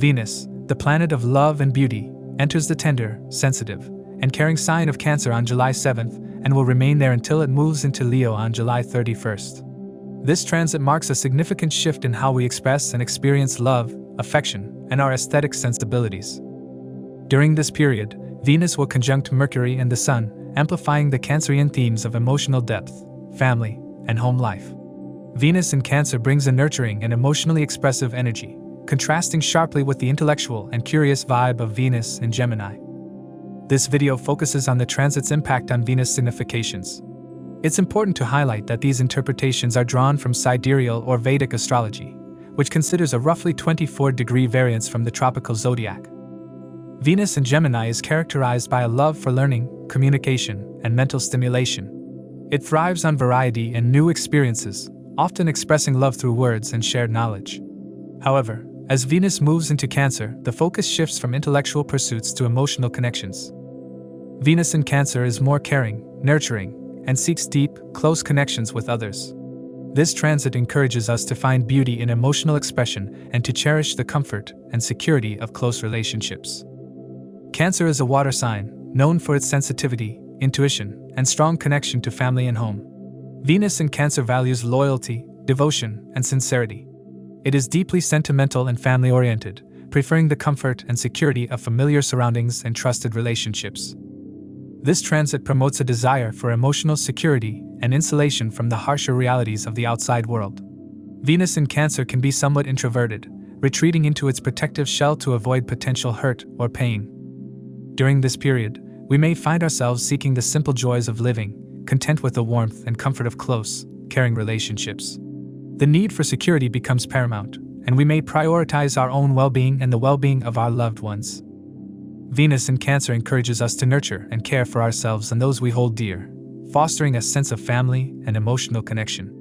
Venus, the planet of love and beauty, enters the tender, sensitive, and caring sign of Cancer on July 7th and will remain there until it moves into Leo on July 31st. This transit marks a significant shift in how we express and experience love, affection, and our aesthetic sensibilities. During this period, Venus will conjunct Mercury and the Sun, amplifying the Cancerian themes of emotional depth, family, and home life. Venus in Cancer brings a nurturing and emotionally expressive energy, contrasting sharply with the intellectual and curious vibe of Venus in Gemini. This video focuses on the transit's impact on Venus significations. It's important to highlight that these interpretations are drawn from sidereal or Vedic astrology, which considers a roughly 24-degree variance from the tropical zodiac. Venus in Gemini is characterized by a love for learning, communication, and mental stimulation. It thrives on variety and new experiences, often expressing love through words and shared knowledge. However, as Venus moves into Cancer, the focus shifts from intellectual pursuits to emotional connections. Venus in Cancer is more caring, nurturing, and seeks deep, close connections with others. This transit encourages us to find beauty in emotional expression and to cherish the comfort and security of close relationships. Cancer is a water sign, known for its sensitivity, intuition, and strong connection to family and home. Venus in Cancer values loyalty, devotion, and sincerity. It is deeply sentimental and family-oriented, preferring the comfort and security of familiar surroundings and trusted relationships. This transit promotes a desire for emotional security and insulation from the harsher realities of the outside world. Venus in Cancer can be somewhat introverted, retreating into its protective shell to avoid potential hurt or pain. During this period, we may find ourselves seeking the simple joys of living, content with the warmth and comfort of close, caring relationships. The need for security becomes paramount, and we may prioritize our own well-being and the well-being of our loved ones. Venus in Cancer encourages us to nurture and care for ourselves and those we hold dear, fostering a sense of family and emotional connection.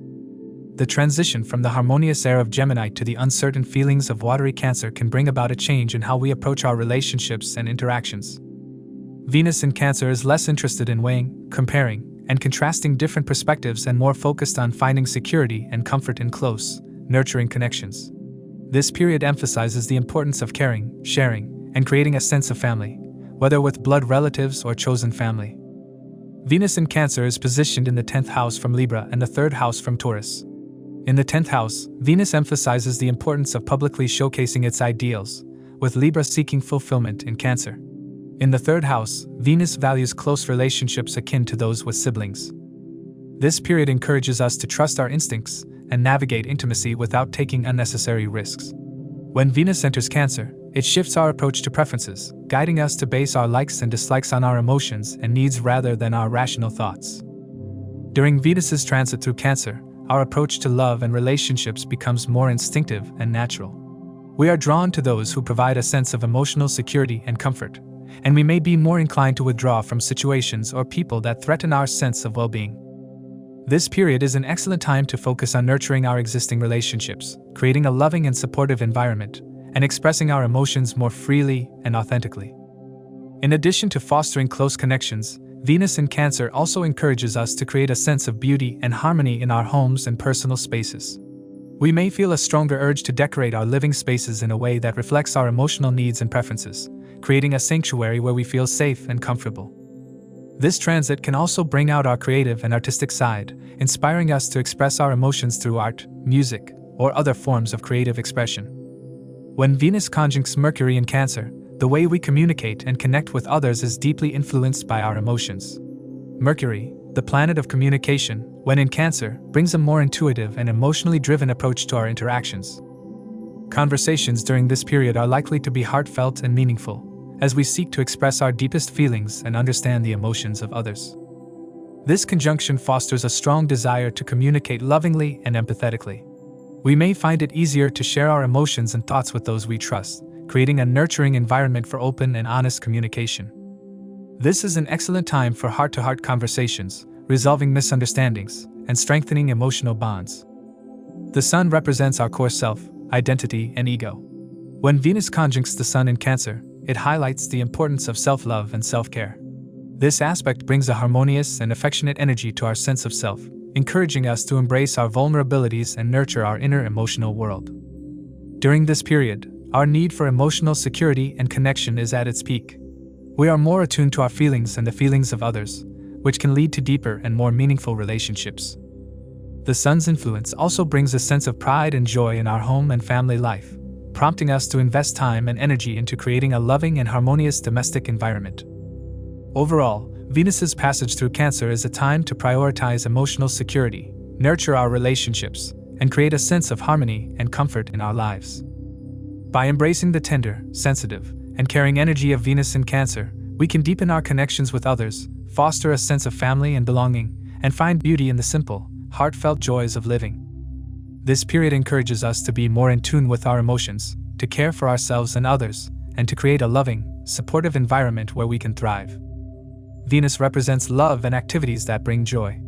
The transition from the harmonious air of Gemini to the uncertain feelings of watery Cancer can bring about a change in how we approach our relationships and interactions. Venus in Cancer is less interested in weighing, comparing, and contrasting different perspectives and more focused on finding security and comfort in close, nurturing connections. This period emphasizes the importance of caring, sharing, and creating a sense of family, whether with blood relatives or chosen family. Venus in Cancer is positioned in the 10th house from Libra and the 3rd house from Taurus. In the 10th house, Venus emphasizes the importance of publicly showcasing its ideals, with Libra seeking fulfillment in Cancer. In the 3rd house, Venus values close relationships akin to those with siblings. This period encourages us to trust our instincts and navigate intimacy without taking unnecessary risks. When Venus enters Cancer, it shifts our approach to preferences, guiding us to base our likes and dislikes on our emotions and needs rather than our rational thoughts. During Venus's transit through Cancer, our approach to love and relationships becomes more instinctive and natural. We are drawn to those who provide a sense of emotional security and comfort, and we may be more inclined to withdraw from situations or people that threaten our sense of well-being. This period is an excellent time to focus on nurturing our existing relationships, creating a loving and supportive environment, and expressing our emotions more freely and authentically. In addition to fostering close connections, Venus in Cancer also encourages us to create a sense of beauty and harmony in our homes and personal spaces. We may feel a stronger urge to decorate our living spaces in a way that reflects our emotional needs and preferences, creating a sanctuary where we feel safe and comfortable. This transit can also bring out our creative and artistic side, inspiring us to express our emotions through art, music, or other forms of creative expression. When Venus conjuncts Mercury in Cancer, the way we communicate and connect with others is deeply influenced by our emotions. Mercury, the planet of communication, when in Cancer, brings a more intuitive and emotionally driven approach to our interactions. Conversations during this period are likely to be heartfelt and meaningful, as we seek to express our deepest feelings and understand the emotions of others. This conjunction fosters a strong desire to communicate lovingly and empathetically. We may find it easier to share our emotions and thoughts with those we trust, creating a nurturing environment for open and honest communication. This is an excellent time for heart-to-heart conversations, resolving misunderstandings, and strengthening emotional bonds. The Sun represents our core self, identity, and ego. When Venus conjuncts the Sun in Cancer, it highlights the importance of self-love and self-care. This aspect brings a harmonious and affectionate energy to our sense of self, encouraging us to embrace our vulnerabilities and nurture our inner emotional world. During this period, our need for emotional security and connection is at its peak. We are more attuned to our feelings and the feelings of others, which can lead to deeper and more meaningful relationships. The sun's influence also brings a sense of pride and joy in our home and family life, prompting us to invest time and energy into creating a loving and harmonious domestic environment. Overall, Venus's passage through Cancer is a time to prioritize emotional security, nurture our relationships, and create a sense of harmony and comfort in our lives. By embracing the tender, sensitive, and caring energy of Venus in Cancer, we can deepen our connections with others, foster a sense of family and belonging, and find beauty in the simple, heartfelt joys of living. This period encourages us to be more in tune with our emotions, to care for ourselves and others, and to create a loving, supportive environment where we can thrive. Venus represents love and activities that bring joy.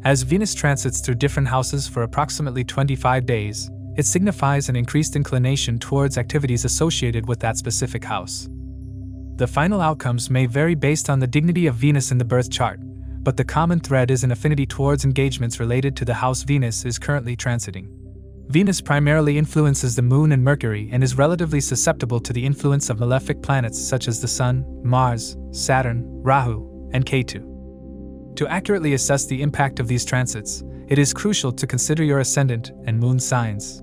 As Venus transits through different houses for approximately 25 days, it signifies an increased inclination towards activities associated with that specific house. The final outcomes may vary based on the dignity of Venus in the birth chart, but the common thread is an affinity towards engagements related to the house Venus is currently transiting. Venus primarily influences the Moon and Mercury and is relatively susceptible to the influence of malefic planets such as the Sun, Mars, Saturn, Rahu, and Ketu. To accurately assess the impact of these transits, it is crucial to consider your ascendant and moon signs.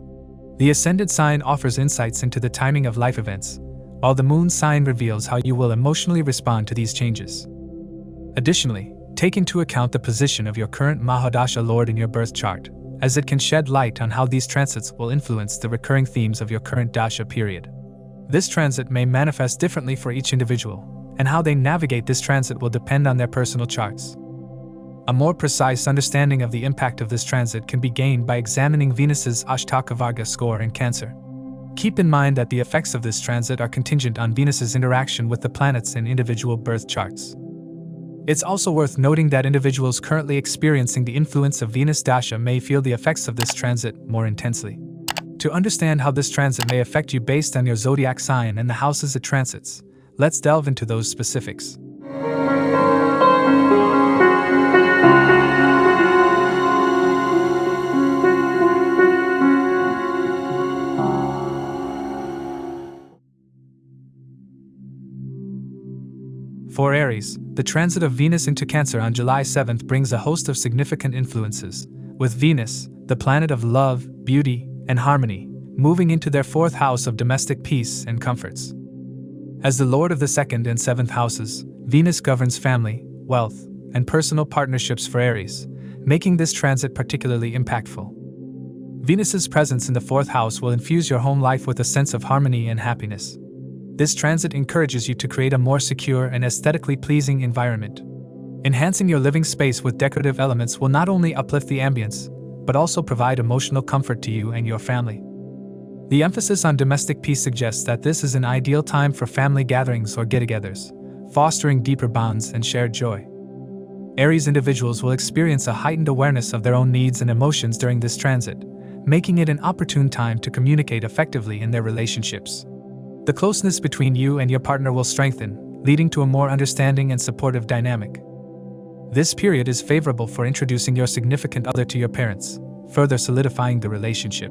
The ascendant sign offers insights into the timing of life events, while the moon sign reveals how you will emotionally respond to these changes. Additionally, take into account the position of your current Mahadasha Lord in your birth chart, as it can shed light on how these transits will influence the recurring themes of your current dasha period. This transit may manifest differently for each individual, and how they navigate this transit will depend on their personal charts. A more precise understanding of the impact of this transit can be gained by examining Venus's Ashtaka Varga score in Cancer. Keep in mind that the effects of this transit are contingent on Venus's interaction with the planets in individual birth charts. It's also worth noting that individuals currently experiencing the influence of Venus Dasha may feel the effects of this transit more intensely. To understand how this transit may affect you based on your zodiac sign and the houses it transits, let's delve into those specifics. For Aries, the transit of Venus into Cancer on July 7th brings a host of significant influences, with Venus, the planet of love, beauty, and harmony, moving into their fourth house of domestic peace and comforts. As the lord of the second and seventh houses, Venus governs family, wealth, and personal partnerships for Aries, making this transit particularly impactful. Venus's presence in the fourth house will infuse your home life with a sense of harmony and happiness. This transit encourages you to create a more secure and aesthetically pleasing environment. Enhancing your living space with decorative elements will not only uplift the ambience, but also provide emotional comfort to you and your family. The emphasis on domestic peace suggests that this is an ideal time for family gatherings or get-togethers, fostering deeper bonds and shared joy. Aries individuals will experience a heightened awareness of their own needs and emotions during this transit, making it an opportune time to communicate effectively in their relationships. The closeness between you and your partner will strengthen, leading to a more understanding and supportive dynamic. This period is favorable for introducing your significant other to your parents, further solidifying the relationship.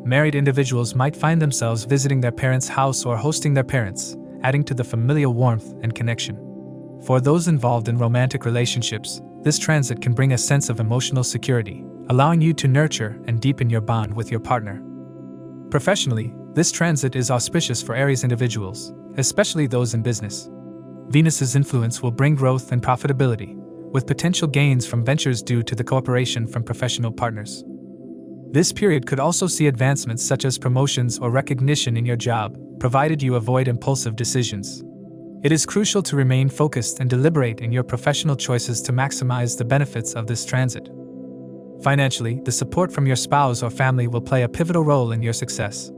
Married individuals might find themselves visiting their parents' house or hosting their parents, adding to the familial warmth and connection. For those involved in romantic relationships, this transit can bring a sense of emotional security, allowing you to nurture and deepen your bond with your partner. Professionally, this transit is auspicious for Aries individuals, especially those in business. Venus's influence will bring growth and profitability, with potential gains from ventures due to the cooperation from professional partners. This period could also see advancements such as promotions or recognition in your job, provided you avoid impulsive decisions. It is crucial to remain focused and deliberate in your professional choices to maximize the benefits of this transit. Financially, the support from your spouse or family will play a pivotal role in your success.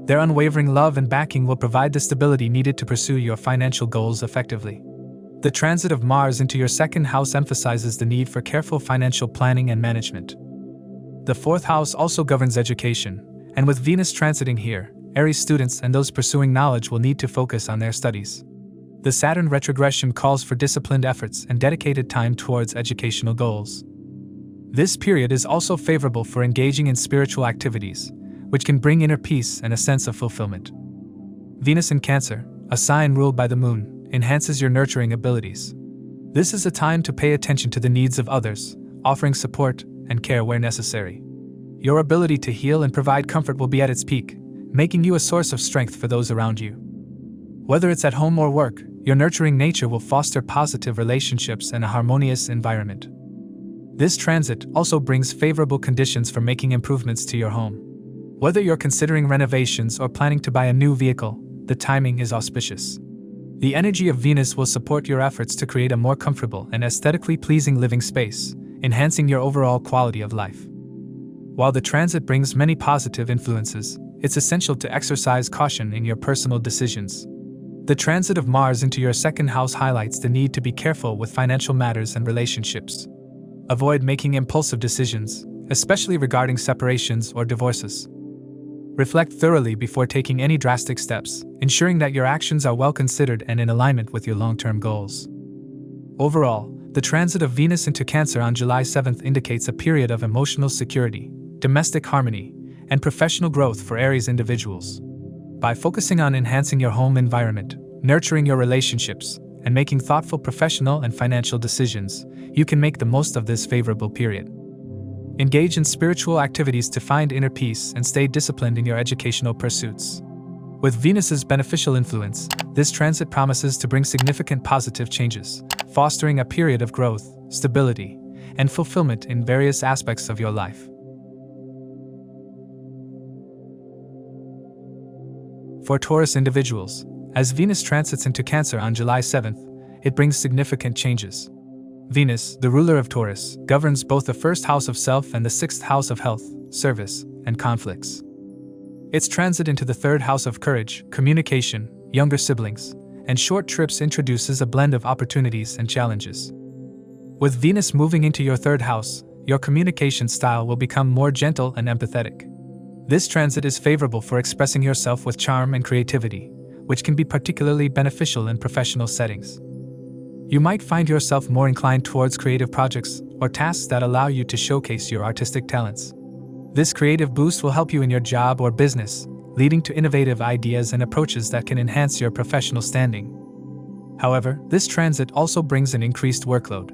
Their unwavering love and backing will provide the stability needed to pursue your financial goals effectively. The transit of Mars into your second house emphasizes the need for careful financial planning and management. The fourth house also governs education, and with Venus transiting here, Aries students and those pursuing knowledge will need to focus on their studies. The Saturn retrogression calls for disciplined efforts and dedicated time towards educational goals. This period is also favorable for engaging in spiritual activities, which can bring inner peace and a sense of fulfillment. Venus in Cancer, a sign ruled by the moon, enhances your nurturing abilities. This is a time to pay attention to the needs of others, offering support and care where necessary. Your ability to heal and provide comfort will be at its peak, making you a source of strength for those around you. Whether it's at home or work, your nurturing nature will foster positive relationships and a harmonious environment. This transit also brings favorable conditions for making improvements to your home. Whether you're considering renovations or planning to buy a new vehicle, the timing is auspicious. The energy of Venus will support your efforts to create a more comfortable and aesthetically pleasing living space, enhancing your overall quality of life. While the transit brings many positive influences, it's essential to exercise caution in your personal decisions. The transit of Mars into your second house highlights the need to be careful with financial matters and relationships. Avoid making impulsive decisions, especially regarding separations or divorces. Reflect thoroughly before taking any drastic steps, ensuring that your actions are well considered and in alignment with your long-term goals. Overall, the transit of Venus into Cancer on July 7th indicates a period of emotional security, domestic harmony, and professional growth for Aries individuals. By focusing on enhancing your home environment, nurturing your relationships, and making thoughtful professional and financial decisions, you can make the most of this favorable period. Engage in spiritual activities to find inner peace and stay disciplined in your educational pursuits. With Venus's beneficial influence, this transit promises to bring significant positive changes, fostering a period of growth, stability, and fulfillment in various aspects of your life. For Taurus individuals, as Venus transits into Cancer on July 7th, it brings significant changes. Venus, the ruler of Taurus, governs both the first house of self and the sixth house of health, service, and conflicts. Its transit into the third house of courage, communication, younger siblings, and short trips introduces a blend of opportunities and challenges. With Venus moving into your third house, your communication style will become more gentle and empathetic. This transit is favorable for expressing yourself with charm and creativity, which can be particularly beneficial in professional settings. You might find yourself more inclined towards creative projects or tasks that allow you to showcase your artistic talents. This creative boost will help you in your job or business, leading to innovative ideas and approaches that can enhance your professional standing. However, this transit also brings an increased workload.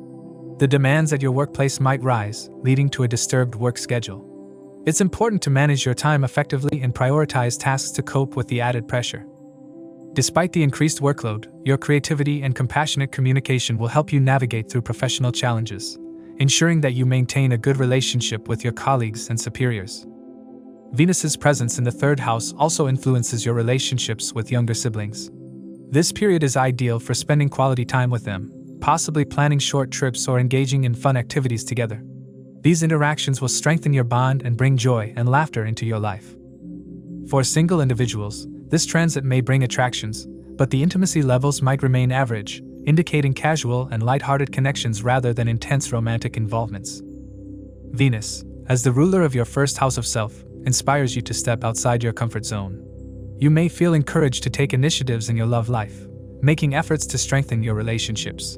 The demands at your workplace might rise, leading to a disturbed work schedule. It's important to manage your time effectively and prioritize tasks to cope with the added pressure. Despite the increased workload, your creativity and compassionate communication will help you navigate through professional challenges, ensuring that you maintain a good relationship with your colleagues and superiors. Venus's presence in the third house also influences your relationships with younger siblings. This period is ideal for spending quality time with them, possibly planning short trips or engaging in fun activities together. These interactions will strengthen your bond and bring joy and laughter into your life. For single individuals, this transit may bring attractions, but the intimacy levels might remain average, indicating casual and lighthearted connections rather than intense romantic involvements. Venus, as the ruler of your first house of self, inspires you to step outside your comfort zone. You may feel encouraged to take initiatives in your love life, making efforts to strengthen your relationships.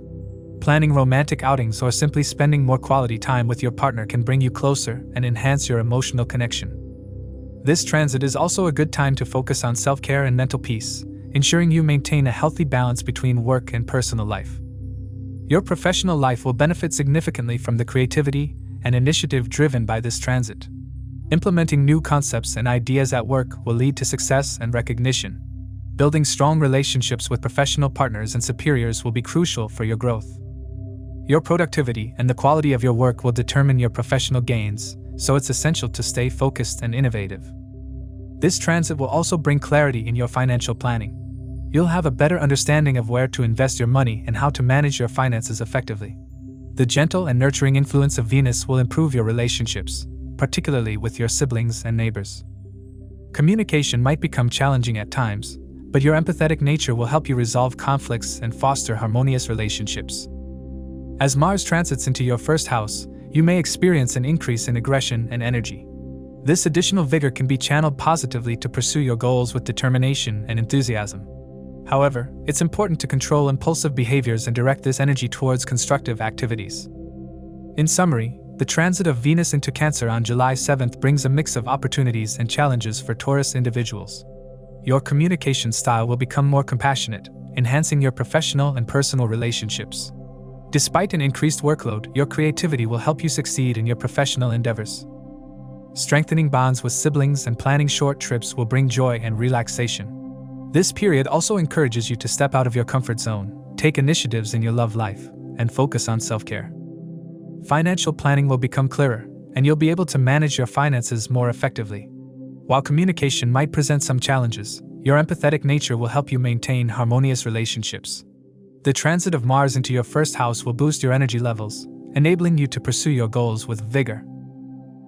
Planning romantic outings or simply spending more quality time with your partner can bring you closer and enhance your emotional connection. This transit is also a good time to focus on self-care and mental peace, ensuring you maintain a healthy balance between work and personal life. Your professional life will benefit significantly from the creativity and initiative driven by this transit. Implementing new concepts and ideas at work will lead to success and recognition. Building strong relationships with professional partners and superiors will be crucial for your growth. Your productivity and the quality of your work will determine your professional gains, so it's essential to stay focused and innovative. This transit will also bring clarity in your financial planning. You'll have a better understanding of where to invest your money and how to manage your finances effectively. The gentle and nurturing influence of Venus will improve your relationships, particularly with your siblings and neighbors. Communication might become challenging at times, but your empathetic nature will help you resolve conflicts and foster harmonious relationships. As Mars transits into your first house, you may experience an increase in aggression and energy. This additional vigor can be channeled positively to pursue your goals with determination and enthusiasm. However, it's important to control impulsive behaviors and direct this energy towards constructive activities. In summary, The transit of Venus into Cancer on July 7th brings a mix of opportunities and challenges for Taurus individuals. Your communication style will become more compassionate, enhancing your professional and personal relationships. Despite an increased workload, your creativity will help you succeed in your professional endeavors. Strengthening bonds with siblings and planning short trips will bring joy and relaxation. This period also encourages you to step out of your comfort zone, take initiatives in your love life, and focus on self-care. Financial planning will become clearer, and you'll be able to manage your finances more effectively. While communication might present some challenges, your empathetic nature will help you maintain harmonious relationships. The transit of Mars into your first house will boost your energy levels, enabling you to pursue your goals with vigor.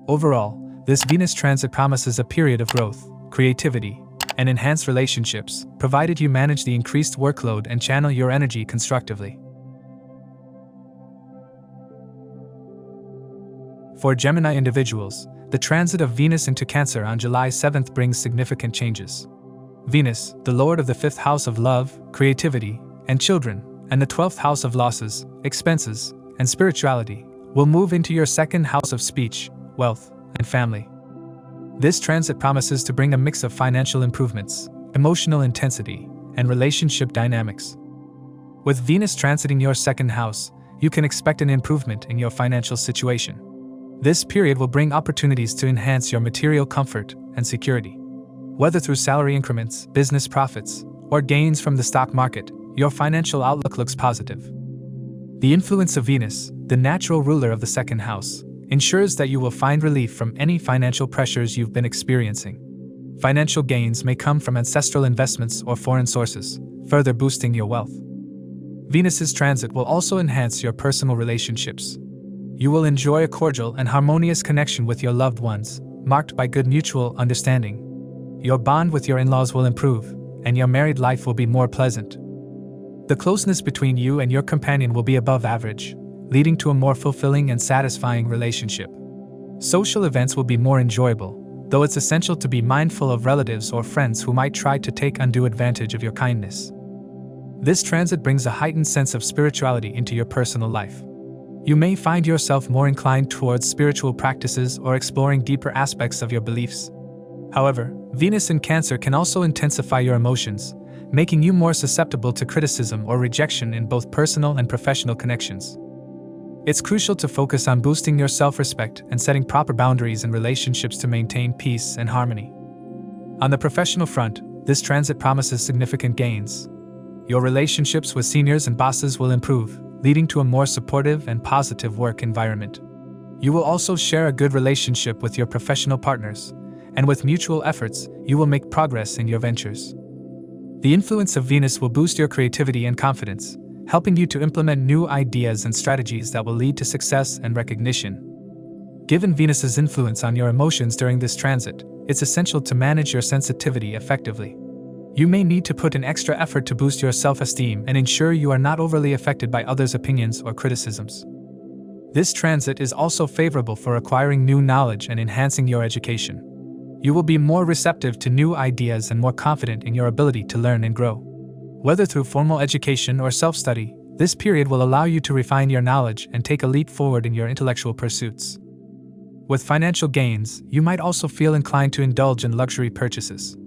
Overall, this Venus transit promises a period of growth, creativity, and enhanced relationships, provided you manage the increased workload and channel your energy constructively. For Gemini individuals, the transit of Venus into Cancer on July 7th brings significant changes. Venus, the lord of the 5th house of love, creativity, and children, and the 12th house of losses, expenses, and spirituality, will move into your 2nd house of speech, wealth, and family. This transit promises to bring a mix of financial improvements, emotional intensity, and relationship dynamics. With Venus transiting your 2nd house, you can expect an improvement in your financial situation. This period will bring opportunities to enhance your material comfort and security. Whether through salary increments, business profits, or gains from the stock market, your financial outlook looks positive. The influence of Venus, the natural ruler of the 2nd house, ensures that you will find relief from any financial pressures you've been experiencing. Financial gains may come from ancestral investments or foreign sources, further boosting your wealth. Venus's transit will also enhance your personal relationships. You will enjoy a cordial and harmonious connection with your loved ones, marked by good mutual understanding. Your bond with your in-laws will improve, and your married life will be more pleasant. The closeness between you and your companion will be above average, leading to a more fulfilling and satisfying relationship. Social events will be more enjoyable, though it's essential to be mindful of relatives or friends who might try to take undue advantage of your kindness. This transit brings a heightened sense of spirituality into your personal life. You may find yourself more inclined towards spiritual practices or exploring deeper aspects of your beliefs. However, Venus in Cancer can also intensify your emotions, making you more susceptible to criticism or rejection in both personal and professional connections. It's crucial to focus on boosting your self-respect and setting proper boundaries in relationships to maintain peace and harmony. On the professional front, this transit promises significant gains. Your relationships with seniors and bosses will improve, leading to a more supportive and positive work environment. You will also share a good relationship with your professional partners, and with mutual efforts, you will make progress in your ventures. The influence of Venus will boost your creativity and confidence, helping you to implement new ideas and strategies that will lead to success and recognition. Given Venus's influence on your emotions during this transit, it's essential to manage your sensitivity effectively. You may need to put in extra effort to boost your self-esteem and ensure you are not overly affected by others' opinions or criticisms. This transit is also favorable for acquiring new knowledge and enhancing your education. You will be more receptive to new ideas and more confident in your ability to learn and grow. Whether through formal education or self-study, this period will allow you to refine your knowledge and take a leap forward in your intellectual pursuits. With financial gains, you might also feel inclined to indulge in luxury purchases.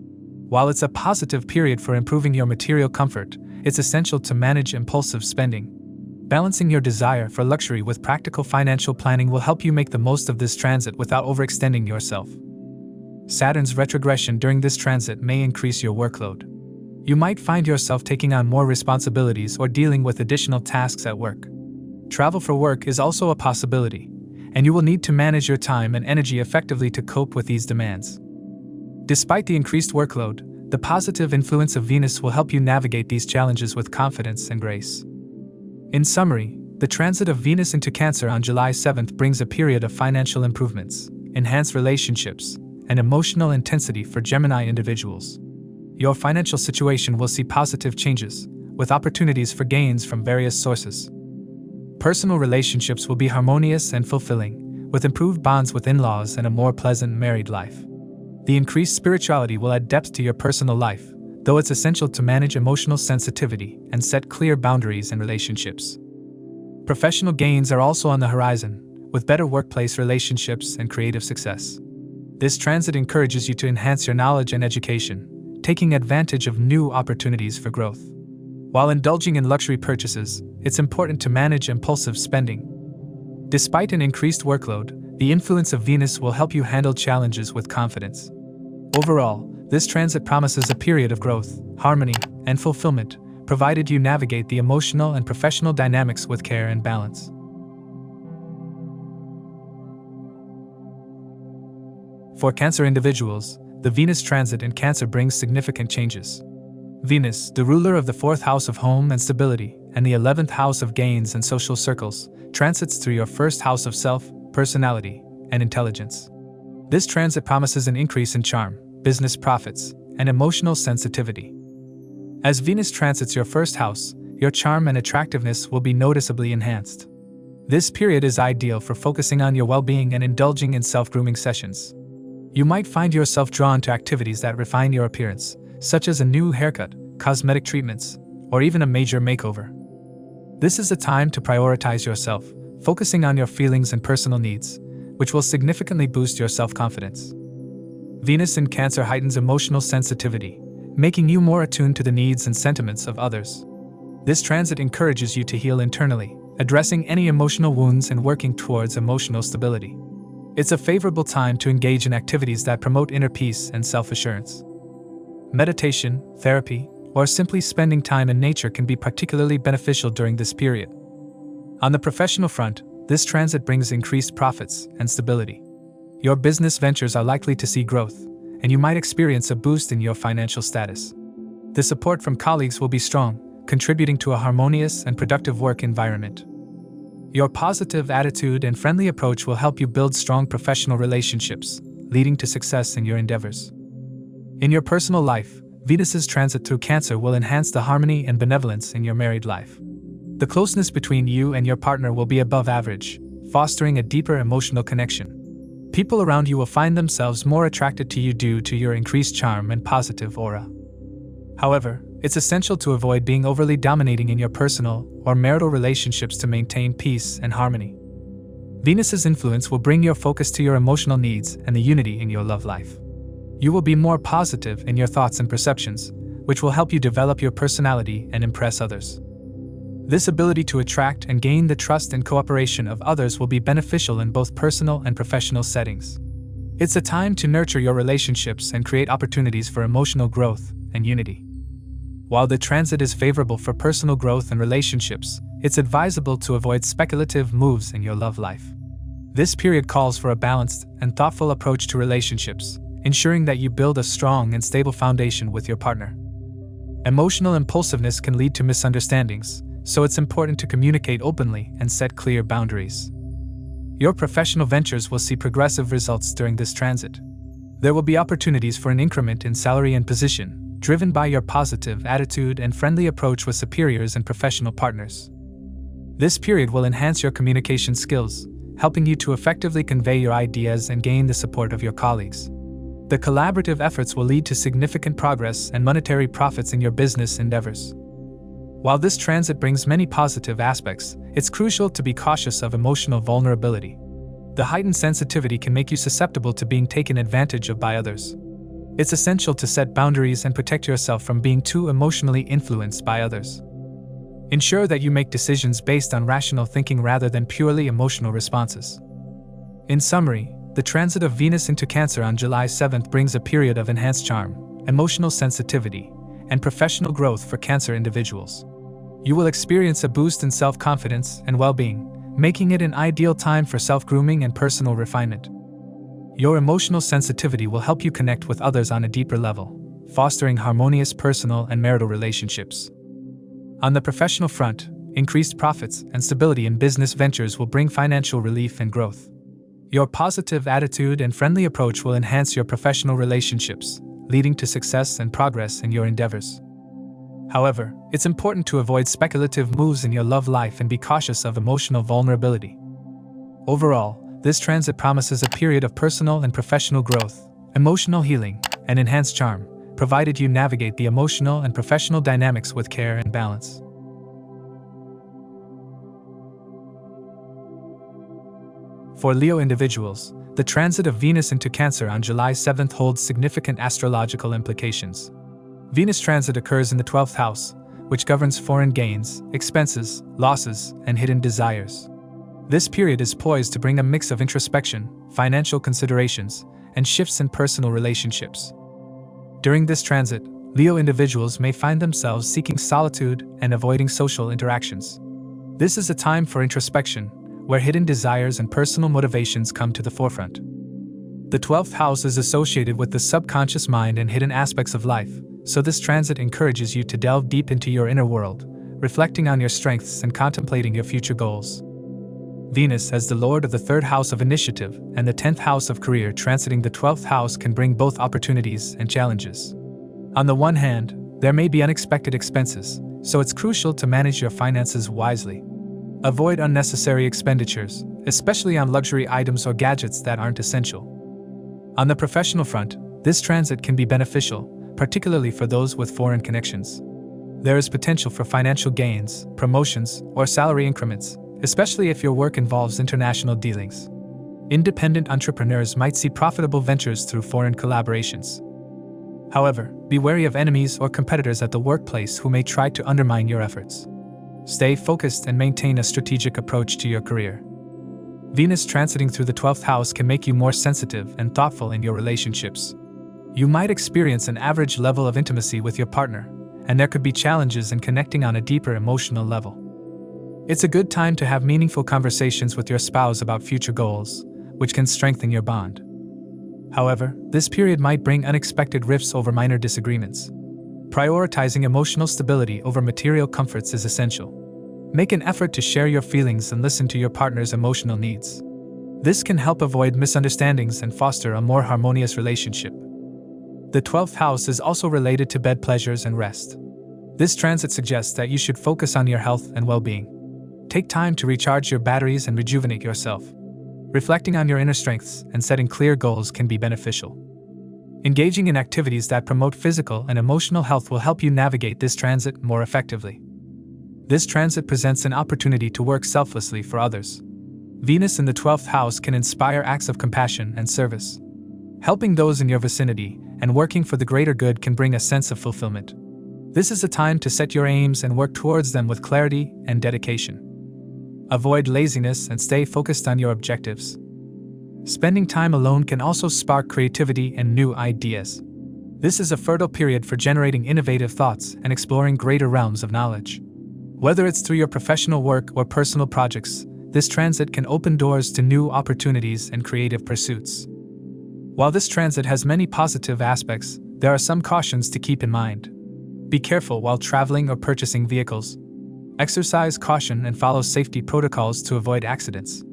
While it's a positive period for improving your material comfort, it's essential to manage impulsive spending. Balancing your desire for luxury with practical financial planning will help you make the most of this transit without overextending yourself. Saturn's retrogression during this transit may increase your workload. You might find yourself taking on more responsibilities or dealing with additional tasks at work. Travel for work is also a possibility, and you will need to manage your time and energy effectively to cope with these demands. Despite the increased workload, the positive influence of Venus will help you navigate these challenges with confidence and grace. In summary, the transit of Venus into Cancer on July 7th brings a period of financial improvements, enhanced relationships, and emotional intensity for Gemini individuals. Your financial situation will see positive changes, with opportunities for gains from various sources. Personal relationships will be harmonious and fulfilling, with improved bonds with in-laws and a more pleasant married life. The increased spirituality will add depth to your personal life, though it's essential to manage emotional sensitivity and set clear boundaries in relationships. Professional gains are also on the horizon, with better workplace relationships and creative success. This transit encourages you to enhance your knowledge and education, taking advantage of new opportunities for growth. While indulging in luxury purchases, it's important to manage impulsive spending. Despite an increased workload, the influence of Venus will help you handle challenges with confidence. Overall, this transit promises a period of growth, harmony, and fulfillment, provided you navigate the emotional and professional dynamics with care and balance. For Cancer individuals, the Venus transit in Cancer brings significant changes. Venus, the ruler of the 4th house of home and stability, and the 11th house of gains and social circles, transits through your 1st house of self, personality, and intelligence. This transit promises an increase in charm, business profits, and emotional sensitivity. As Venus transits your 1st house, your charm and attractiveness will be noticeably enhanced. This period is ideal for focusing on your well-being and indulging in self-grooming sessions. You might find yourself drawn to activities that refine your appearance, such as a new haircut, cosmetic treatments, or even a major makeover. This is a time to prioritize yourself, focusing on your feelings and personal needs, which will significantly boost your self-confidence. Venus in Cancer heightens emotional sensitivity, making you more attuned to the needs and sentiments of others. This transit encourages you to heal internally, addressing any emotional wounds and working towards emotional stability. It's a favorable time to engage in activities that promote inner peace and self-assurance. Meditation, therapy, or simply spending time in nature can be particularly beneficial during this period. On the professional front, this transit brings increased profits and stability. Your business ventures are likely to see growth, and you might experience a boost in your financial status. The support from colleagues will be strong, contributing to a harmonious and productive work environment. Your positive attitude and friendly approach will help you build strong professional relationships, leading to success in your endeavors. In your personal life, Venus's transit through Cancer will enhance the harmony and benevolence in your married life. The closeness between you and your partner will be above average, fostering a deeper emotional connection. People around you will find themselves more attracted to you due to your increased charm and positive aura. However, it's essential to avoid being overly dominating in your personal or marital relationships to maintain peace and harmony. Venus's influence will bring your focus to your emotional needs and the unity in your love life. You will be more positive in your thoughts and perceptions, which will help you develop your personality and impress others. This ability to attract and gain the trust and cooperation of others will be beneficial in both personal and professional settings. It's a time to nurture your relationships and create opportunities for emotional growth and unity. While the transit is favorable for personal growth and relationships, it's advisable to avoid speculative moves in your love life. This period calls for a balanced and thoughtful approach to relationships, ensuring that you build a strong and stable foundation with your partner. Emotional impulsiveness can lead to misunderstandings, so it's important to communicate openly and set clear boundaries. Your professional ventures will see progressive results during this transit. There will be opportunities for an increment in salary and position, driven by your positive attitude and friendly approach with superiors and professional partners. This period will enhance your communication skills, helping you to effectively convey your ideas and gain the support of your colleagues. The collaborative efforts will lead to significant progress and monetary profits in your business endeavors. While this transit brings many positive aspects, it's crucial to be cautious of emotional vulnerability. The heightened sensitivity can make you susceptible to being taken advantage of by others. It's essential to set boundaries and protect yourself from being too emotionally influenced by others. Ensure that you make decisions based on rational thinking rather than purely emotional responses. In summary, the transit of Venus into Cancer on July 7th brings a period of enhanced charm, emotional sensitivity, and professional growth for Cancer individuals. You will experience a boost in self-confidence and well-being, making it an ideal time for self-grooming and personal refinement. Your emotional sensitivity will help you connect with others on a deeper level, fostering harmonious personal and marital relationships. On the professional front, increased profits and stability in business ventures will bring financial relief and growth. Your positive attitude and friendly approach will enhance your professional relationships, leading to success and progress in your endeavors. However, it's important to avoid speculative moves in your love life and be cautious of emotional vulnerability. Overall, this transit promises a period of personal and professional growth, emotional healing, and enhanced charm, provided you navigate the emotional and professional dynamics with care and balance. For Leo individuals, the transit of Venus into Cancer on July 7th holds significant astrological implications. Venus transit occurs in the 12th house, which governs foreign gains, expenses, losses, and hidden desires. This period is poised to bring a mix of introspection, financial considerations, and shifts in personal relationships. During this transit, Leo individuals may find themselves seeking solitude and avoiding social interactions. This is a time for introspection, where hidden desires and personal motivations come to the forefront. The 12th house is associated with the subconscious mind and hidden aspects of life, so this transit encourages you to delve deep into your inner world, reflecting on your strengths and contemplating your future goals. Venus, as the lord of the 3rd house of initiative and the 10th house of career transiting the 12th house, can bring both opportunities and challenges. On the one hand, there may be unexpected expenses, so it's crucial to manage your finances wisely. Avoid unnecessary expenditures, especially on luxury items or gadgets that aren't essential. On the professional front, this transit can be beneficial, particularly for those with foreign connections. There is potential for financial gains, promotions, or salary increments, especially if your work involves international dealings. Independent entrepreneurs might see profitable ventures through foreign collaborations. However, be wary of enemies or competitors at the workplace who may try to undermine your efforts. Stay focused and maintain a strategic approach to your career. Venus transiting through the 12th house can make you more sensitive and thoughtful in your relationships. You might experience an average level of intimacy with your partner, and there could be challenges in connecting on a deeper emotional level. It's a good time to have meaningful conversations with your spouse about future goals, which can strengthen your bond. However, this period might bring unexpected rifts over minor disagreements. Prioritizing emotional stability over material comforts is essential. Make an effort to share your feelings and listen to your partner's emotional needs. This can help avoid misunderstandings and foster a more harmonious relationship. The 12th house is also related to bed pleasures and rest. This transit suggests that you should focus on your health and well-being. Take time to recharge your batteries and rejuvenate yourself. Reflecting on your inner strengths and setting clear goals can be beneficial. Engaging in activities that promote physical and emotional health will help you navigate this transit more effectively. This transit presents an opportunity to work selflessly for others. Venus in the 12th house can inspire acts of compassion and service. Helping those in your vicinity and working for the greater good can bring a sense of fulfillment. This is a time to set your aims and work towards them with clarity and dedication. Avoid laziness and stay focused on your objectives. Spending time alone can also spark creativity and new ideas. This is a fertile period for generating innovative thoughts and exploring greater realms of knowledge. Whether it's through your professional work or personal projects, this transit can open doors to new opportunities and creative pursuits. While this transit has many positive aspects, there are some cautions to keep in mind. Be careful while traveling or purchasing vehicles. Exercise caution and follow safety protocols to avoid accidents.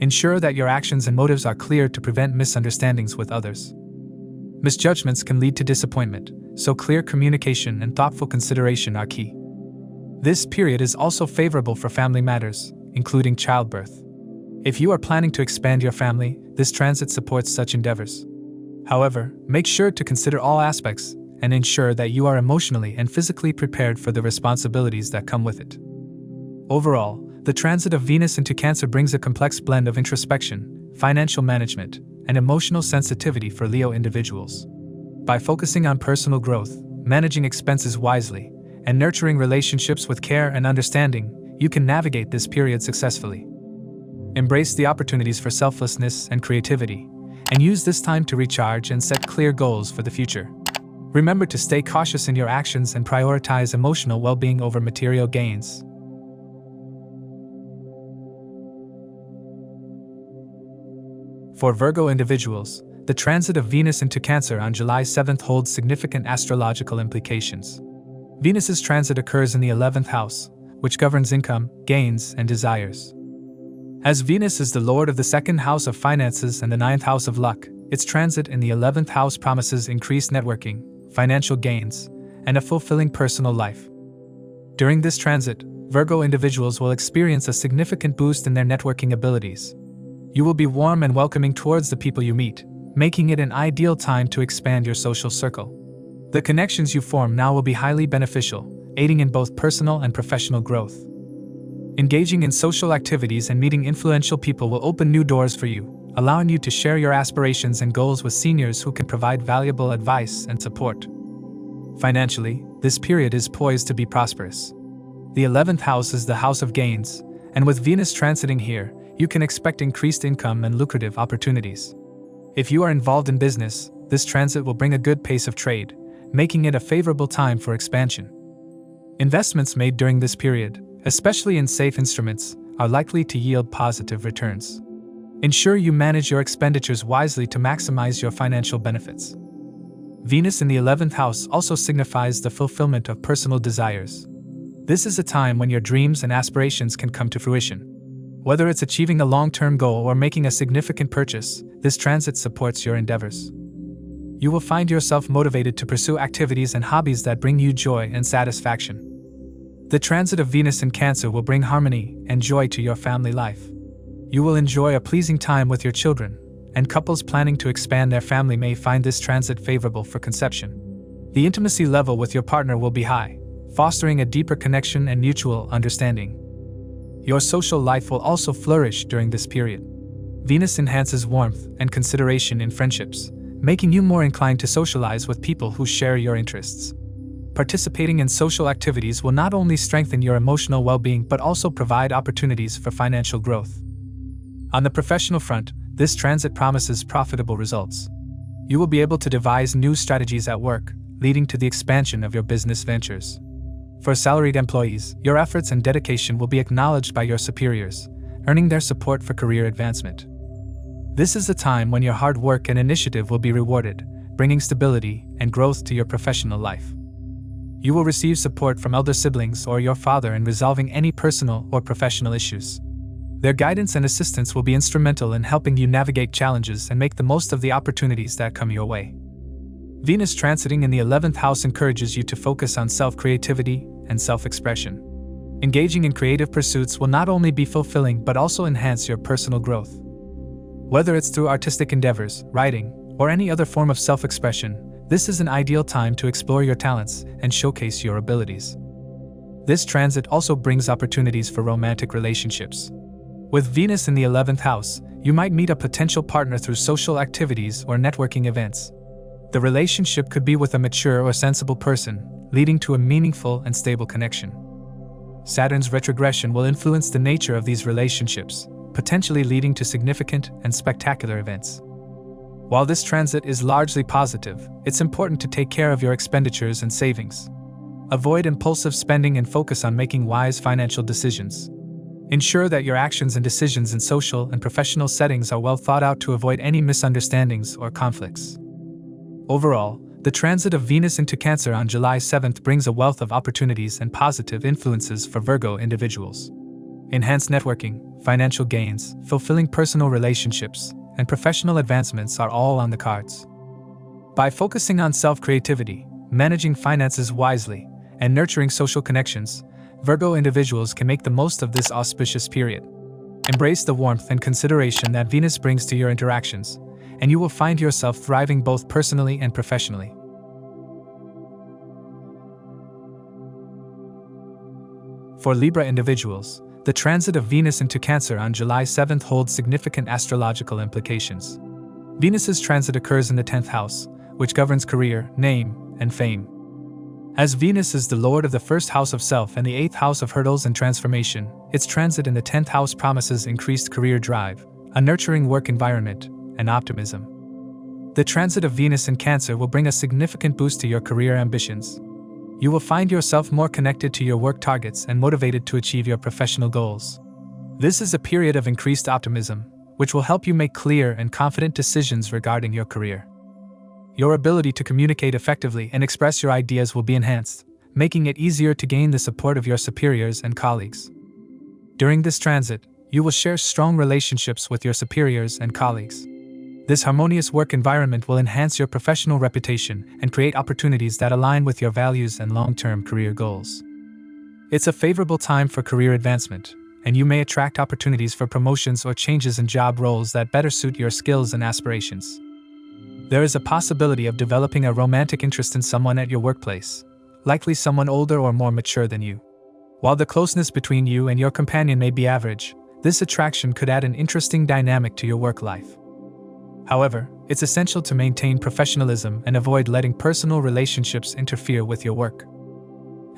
Ensure that your actions and motives are clear to prevent misunderstandings with others. Misjudgments can lead to disappointment, so clear communication and thoughtful consideration are key. This period is also favorable for family matters, including childbirth. If you are planning to expand your family, this transit supports such endeavors. However, make sure to consider all aspects and ensure that you are emotionally and physically prepared for the responsibilities that come with it. Overall, the transit of Venus into Cancer brings a complex blend of introspection, financial management, and emotional sensitivity for Leo individuals. By focusing on personal growth, managing expenses wisely, and nurturing relationships with care and understanding, you can navigate this period successfully. Embrace the opportunities for selflessness and creativity, and use this time to recharge and set clear goals for the future. Remember to stay cautious in your actions and prioritize emotional well-being over material gains. For Virgo individuals, the transit of Venus into Cancer on July 7th holds significant astrological implications. Venus's transit occurs in the 11th house, which governs income, gains, and desires. As Venus is the lord of the 2nd house of finances and the 9th house of luck, its transit in the 11th house promises increased networking, financial gains, and a fulfilling personal life. During this transit, Virgo individuals will experience a significant boost in their networking abilities. You will be warm and welcoming towards the people you meet, making it an ideal time to expand your social circle. The connections you form now will be highly beneficial, aiding in both personal and professional growth. Engaging in social activities and meeting influential people will open new doors for you, allowing you to share your aspirations and goals with seniors who can provide valuable advice and support. Financially, this period is poised to be prosperous. The 11th house is the house of gains, and with Venus transiting here, you can expect increased income and lucrative opportunities. If you are involved in business, this transit will bring a good pace of trade, making it a favorable time for expansion. Investments made during this period, especially in safe instruments, are likely to yield positive returns. Ensure you manage your expenditures wisely to maximize your financial benefits. Venus in the 11th house also signifies the fulfillment of personal desires. This is a time when your dreams and aspirations can come to fruition. Whether it's achieving a long-term goal or making a significant purchase, this transit supports your endeavors. You will find yourself motivated to pursue activities and hobbies that bring you joy and satisfaction. The transit of Venus in Cancer will bring harmony and joy to your family life. You will enjoy a pleasing time with your children, and couples planning to expand their family may find this transit favorable for conception. The intimacy level with your partner will be high, fostering a deeper connection and mutual understanding. Your social life will also flourish during this period. Venus enhances warmth and consideration in friendships, making you more inclined to socialize with people who share your interests. Participating in social activities will not only strengthen your emotional well-being but also provide opportunities for financial growth. On the professional front, this transit promises profitable results. You will be able to devise new strategies at work, leading to the expansion of your business ventures. For salaried employees, your efforts and dedication will be acknowledged by your superiors, earning their support for career advancement. This is a time when your hard work and initiative will be rewarded, bringing stability and growth to your professional life. You will receive support from elder siblings or your father in resolving any personal or professional issues. Their guidance and assistance will be instrumental in helping you navigate challenges and make the most of the opportunities that come your way. Venus transiting in the 11th house encourages you to focus on self-creativity and self-expression. Engaging in creative pursuits will not only be fulfilling but also enhance your personal growth. Whether it's through artistic endeavors, writing, or any other form of self-expression, this is an ideal time to explore your talents and showcase your abilities. This transit also brings opportunities for romantic relationships. With Venus in the 11th house, you might meet a potential partner through social activities or networking events. The relationship could be with a mature or sensible person, leading to a meaningful and stable connection. Saturn's retrogression will influence the nature of these relationships, potentially leading to significant and spectacular events. While this transit is largely positive, it's important to take care of your expenditures and savings. Avoid impulsive spending and focus on making wise financial decisions. Ensure that your actions and decisions in social and professional settings are well thought out to avoid any misunderstandings or conflicts. Overall, the transit of Venus into Cancer on July 7th brings a wealth of opportunities and positive influences for Virgo individuals. Enhanced networking, financial gains, fulfilling personal relationships, and professional advancements are all on the cards. By focusing on self-creativity, managing finances wisely, and nurturing social connections, Virgo individuals can make the most of this auspicious period. Embrace the warmth and consideration that Venus brings to your interactions, and you will find yourself thriving both personally and professionally. For Libra individuals, the transit of Venus into Cancer on July 7th holds significant astrological implications. Venus's transit occurs in the 10th house, which governs career, name, and fame. As Venus is the lord of the first house of self and the 8th house of hurdles and transformation, its transit in the 10th house promises increased career drive, a nurturing work environment, and optimism. The transit of Venus in Cancer will bring a significant boost to your career ambitions. You will find yourself more connected to your work targets and motivated to achieve your professional goals. This is a period of increased optimism, which will help you make clear and confident decisions regarding your career. Your ability to communicate effectively and express your ideas will be enhanced, making it easier to gain the support of your superiors and colleagues. During this transit, you will share strong relationships with your superiors and colleagues. This harmonious work environment will enhance your professional reputation and create opportunities that align with your values and long-term career goals. It's a favorable time for career advancement, and you may attract opportunities for promotions or changes in job roles that better suit your skills and aspirations. There is a possibility of developing a romantic interest in someone at your workplace, likely someone older or more mature than you. While the closeness between you and your companion may be average, this attraction could add an interesting dynamic to your work life. However, it's essential to maintain professionalism and avoid letting personal relationships interfere with your work.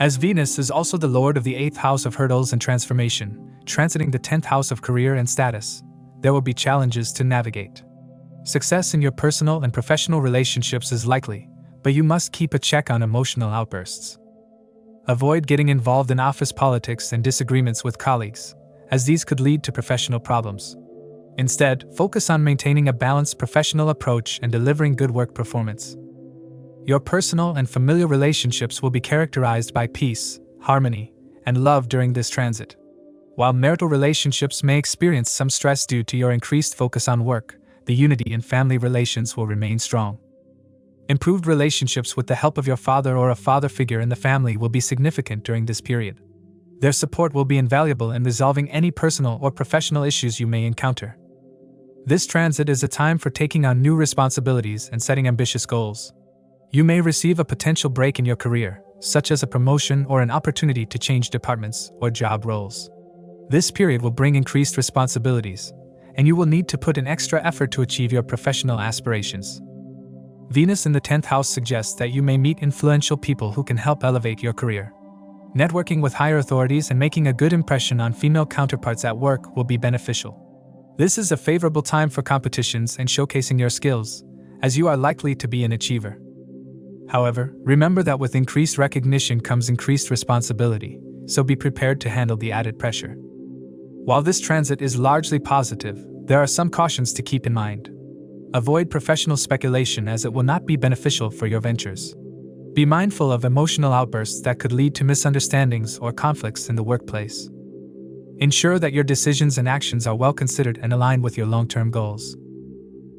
As Venus is also the lord of the 8th house of hurdles and transformation, transiting the 10th house of career and status, there will be challenges to navigate. Success in your personal and professional relationships is likely, but you must keep a check on emotional outbursts. Avoid getting involved in office politics and disagreements with colleagues, as these could lead to professional problems. Instead, focus on maintaining a balanced professional approach and delivering good work performance. Your personal and familial relationships will be characterized by peace, harmony, and love during this transit. While marital relationships may experience some stress due to your increased focus on work, the unity in family relations will remain strong. Improved relationships with the help of your father or a father figure in the family will be significant during this period. Their support will be invaluable in resolving any personal or professional issues you may encounter. This transit is a time for taking on new responsibilities and setting ambitious goals. You may receive a potential break in your career, such as a promotion or an opportunity to change departments or job roles. This period will bring increased responsibilities, and you will need to put in extra effort to achieve your professional aspirations. Venus in the 10th house suggests that you may meet influential people who can help elevate your career. Networking with higher authorities and making a good impression on female counterparts at work will be beneficial. This is a favorable time for competitions and showcasing your skills, as you are likely to be an achiever. However, remember that with increased recognition comes increased responsibility, so be prepared to handle the added pressure. While this transit is largely positive, there are some cautions to keep in mind. Avoid professional speculation as it will not be beneficial for your ventures. Be mindful of emotional outbursts that could lead to misunderstandings or conflicts in the workplace. Ensure that your decisions and actions are well considered and aligned with your long-term goals.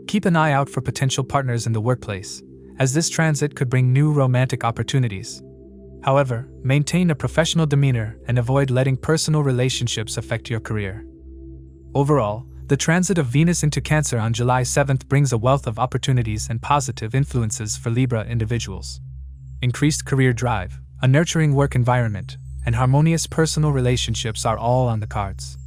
Keep an eye out for potential partners in the workplace, as this transit could bring new romantic opportunities. However, maintain a professional demeanor and avoid letting personal relationships affect your career. Overall, the transit of Venus into Cancer on July 7th brings a wealth of opportunities and positive influences for Libra individuals. Increased career drive, a nurturing work environment, and harmonious personal relationships are all on the cards.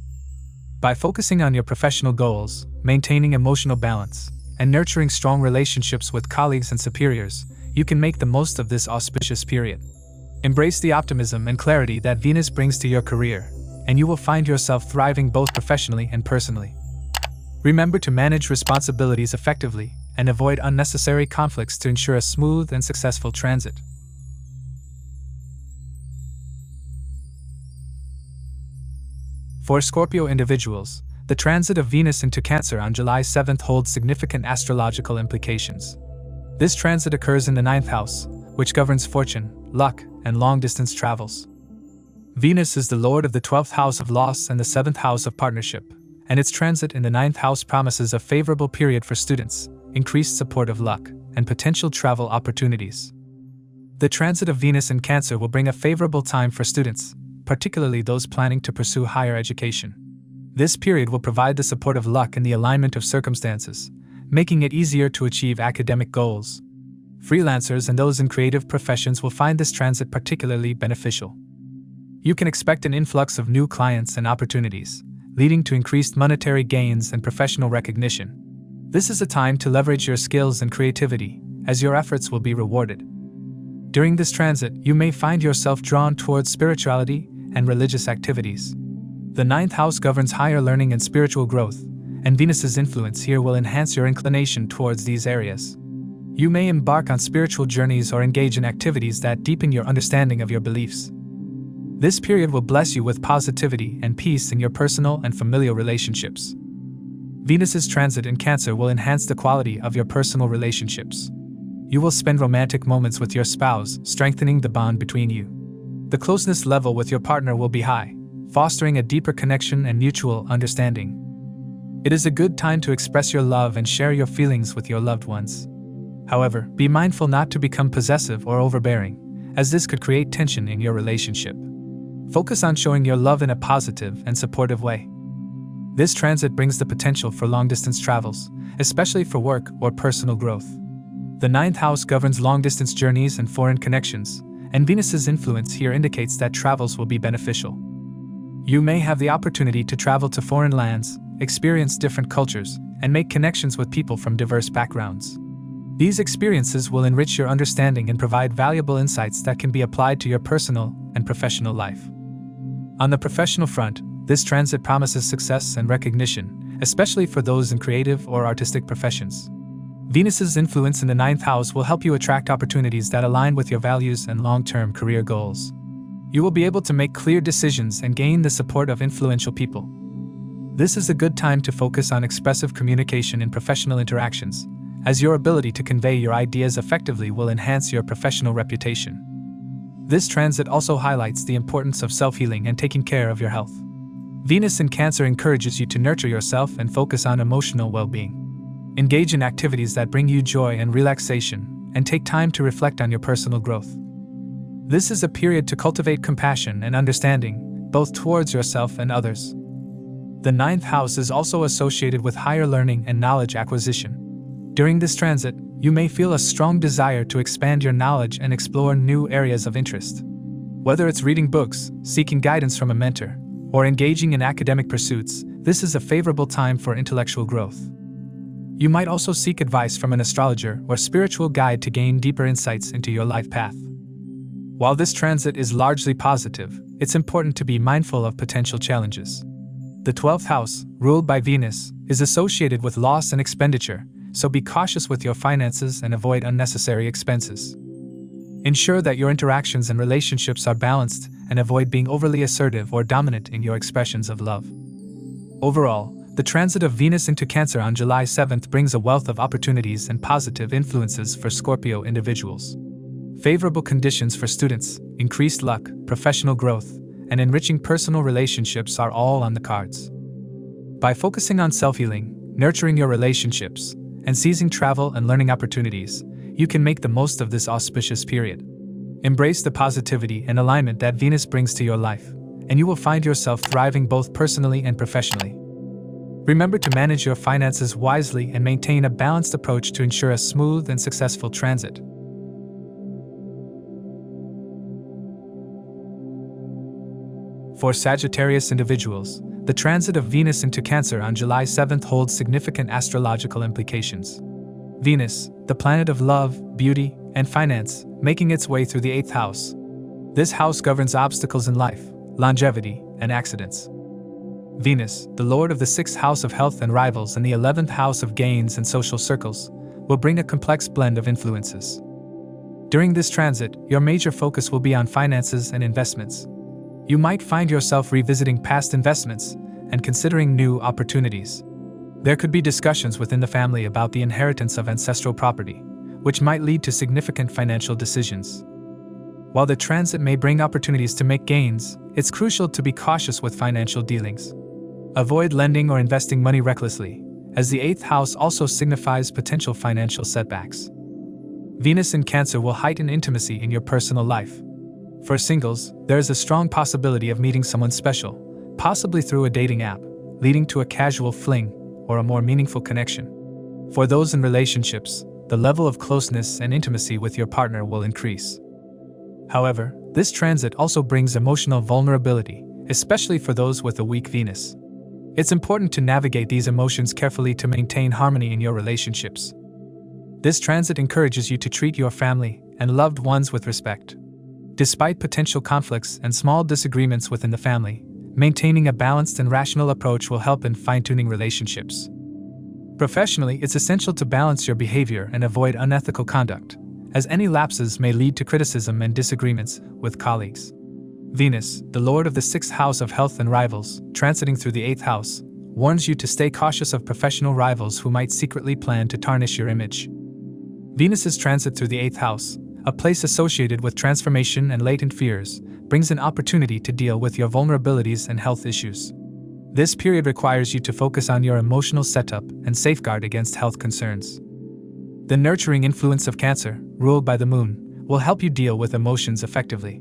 By focusing on your professional goals, maintaining emotional balance, and nurturing strong relationships with colleagues and superiors, you can make the most of this auspicious period. Embrace the optimism and clarity that Venus brings to your career, and you will find yourself thriving both professionally and personally. Remember to manage responsibilities effectively and avoid unnecessary conflicts to ensure a smooth and successful transit. For Scorpio individuals, the transit of Venus into Cancer on July 7th holds significant astrological implications. This transit occurs in the 9th house, which governs fortune, luck, and long-distance travels. Venus is the lord of the 12th house of loss and the 7th house of partnership, and its transit in the 9th house promises a favorable period for students, increased support of luck, and potential travel opportunities. The transit of Venus in Cancer will bring a favorable time for students, particularly those planning to pursue higher education. This period will provide the support of luck and the alignment of circumstances, making it easier to achieve academic goals. Freelancers and those in creative professions will find this transit particularly beneficial. You can expect an influx of new clients and opportunities, leading to increased monetary gains and professional recognition. This is a time to leverage your skills and creativity, as your efforts will be rewarded. During this transit, you may find yourself drawn towards spirituality and religious activities. The 9th house governs higher learning and spiritual growth, and Venus's influence here will enhance your inclination towards these areas. You may embark on spiritual journeys or engage in activities that deepen your understanding of your beliefs. This period will bless you with positivity and peace in your personal and familial relationships. Venus's transit in Cancer will enhance the quality of your personal relationships. You will spend romantic moments with your spouse, strengthening the bond between you. The closeness level with your partner will be high, fostering a deeper connection and mutual understanding. It is a good time to express your love and share your feelings with your loved ones. However, be mindful not to become possessive or overbearing, as this could create tension in your relationship. Focus on showing your love in a positive and supportive way. This transit brings the potential for long-distance travels, especially for work or personal growth. The 9th house governs long-distance journeys and foreign connections, and Venus's influence here indicates that travels will be beneficial. You may have the opportunity to travel to foreign lands, experience different cultures, and make connections with people from diverse backgrounds. These experiences will enrich your understanding and provide valuable insights that can be applied to your personal and professional life. On the professional front, this transit promises success and recognition, especially for those in creative or artistic professions. Venus's influence in the 9th house will help you attract opportunities that align with your values and long-term career goals. You will be able to make clear decisions and gain the support of influential people. This is a good time to focus on expressive communication in professional interactions, as your ability to convey your ideas effectively will enhance your professional reputation. This transit also highlights the importance of self-healing and taking care of your health. Venus in Cancer encourages you to nurture yourself and focus on emotional well-being. Engage in activities that bring you joy and relaxation, and take time to reflect on your personal growth. This is a period to cultivate compassion and understanding, both towards yourself and others. The 9th house is also associated with higher learning and knowledge acquisition. During this transit, you may feel a strong desire to expand your knowledge and explore new areas of interest. Whether it's reading books, seeking guidance from a mentor, or engaging in academic pursuits, this is a favorable time for intellectual growth. You might also seek advice from an astrologer or spiritual guide to gain deeper insights into your life path. While this transit is largely positive, it's important to be mindful of potential challenges. The 12th house, ruled by Venus, is associated with loss and expenditure, so be cautious with your finances and avoid unnecessary expenses. Ensure that your interactions and relationships are balanced and avoid being overly assertive or dominant in your expressions of love. Overall, the transit of Venus into Cancer on July 7th brings a wealth of opportunities and positive influences for Scorpio individuals. Favorable conditions for students, increased luck, professional growth, and enriching personal relationships are all on the cards. By focusing on self-healing, nurturing your relationships, and seizing travel and learning opportunities, you can make the most of this auspicious period. Embrace the positivity and alignment that Venus brings to your life, and you will find yourself thriving both personally and professionally. Remember to manage your finances wisely and maintain a balanced approach to ensure a smooth and successful transit. For Sagittarius individuals, the transit of Venus into Cancer on July 7th holds significant astrological implications. Venus, the planet of love, beauty, and finance, making its way through the 8th house. This house governs obstacles in life, longevity, and accidents. Venus, the lord of the 6th house of health and rivals and the 11th house of gains and social circles, will bring a complex blend of influences. During this transit, your major focus will be on finances and investments. You might find yourself revisiting past investments and considering new opportunities. There could be discussions within the family about the inheritance of ancestral property, which might lead to significant financial decisions. While the transit may bring opportunities to make gains, it's crucial to be cautious with financial dealings. Avoid lending or investing money recklessly, as the 8th house also signifies potential financial setbacks. Venus in Cancer will heighten intimacy in your personal life. For singles, there is a strong possibility of meeting someone special, possibly through a dating app, leading to a casual fling or a more meaningful connection. For those in relationships, the level of closeness and intimacy with your partner will increase. However, this transit also brings emotional vulnerability, especially for those with a weak Venus. It's important to navigate these emotions carefully to maintain harmony in your relationships. This transit encourages you to treat your family and loved ones with respect. Despite potential conflicts and small disagreements within the family, maintaining a balanced and rational approach will help in fine-tuning relationships. Professionally, it's essential to balance your behavior and avoid unethical conduct, as any lapses may lead to criticism and disagreements with colleagues. Venus, the lord of the 6th house of health and rivals, transiting through the 8th house, warns you to stay cautious of professional rivals who might secretly plan to tarnish your image. Venus's transit through the 8th house, a place associated with transformation and latent fears, brings an opportunity to deal with your vulnerabilities and health issues. This period requires you to focus on your emotional setup and safeguard against health concerns. The nurturing influence of Cancer, ruled by the moon, will help you deal with emotions effectively.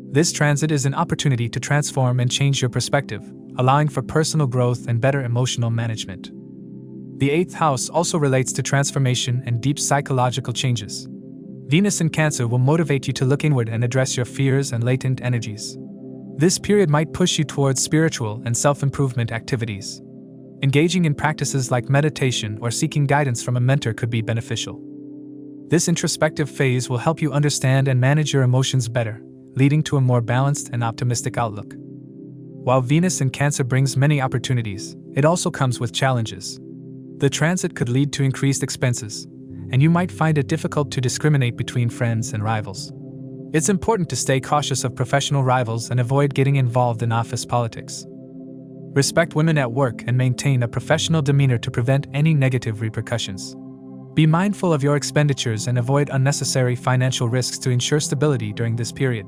This transit is an opportunity to transform and change your perspective, allowing for personal growth and better emotional management. The 8th house also relates to transformation and deep psychological changes. Venus in Cancer will motivate you to look inward and address your fears and latent energies. This period might push you towards spiritual and self-improvement activities. Engaging in practices like meditation or seeking guidance from a mentor could be beneficial. This introspective phase will help you understand and manage your emotions better, leading to a more balanced and optimistic outlook. While Venus in Cancer brings many opportunities, it also comes with challenges. The transit could lead to increased expenses, and you might find it difficult to discriminate between friends and rivals. It's important to stay cautious of professional rivals and avoid getting involved in office politics. Respect women at work and maintain a professional demeanor to prevent any negative repercussions. Be mindful of your expenditures and avoid unnecessary financial risks to ensure stability during this period.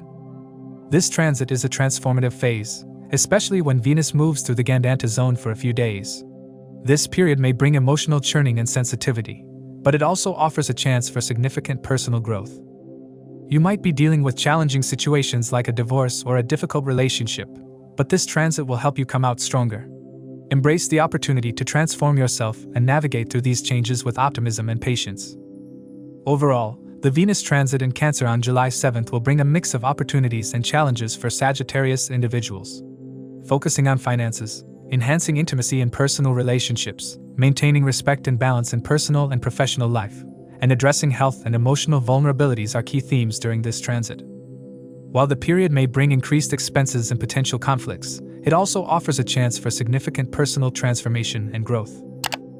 This transit is a transformative phase, especially when Venus moves through the Gandanta zone for a few days. This period may bring emotional churning and sensitivity, but it also offers a chance for significant personal growth. You might be dealing with challenging situations like a divorce or a difficult relationship, but this transit will help you come out stronger. Embrace the opportunity to transform yourself and navigate through these changes with optimism and patience. Overall, the Venus transit in Cancer on July 7th will bring a mix of opportunities and challenges for Sagittarius individuals. Focusing on finances, enhancing intimacy in personal relationships, maintaining respect and balance in personal and professional life, and addressing health and emotional vulnerabilities are key themes during this transit. While the period may bring increased expenses and potential conflicts, it also offers a chance for significant personal transformation and growth.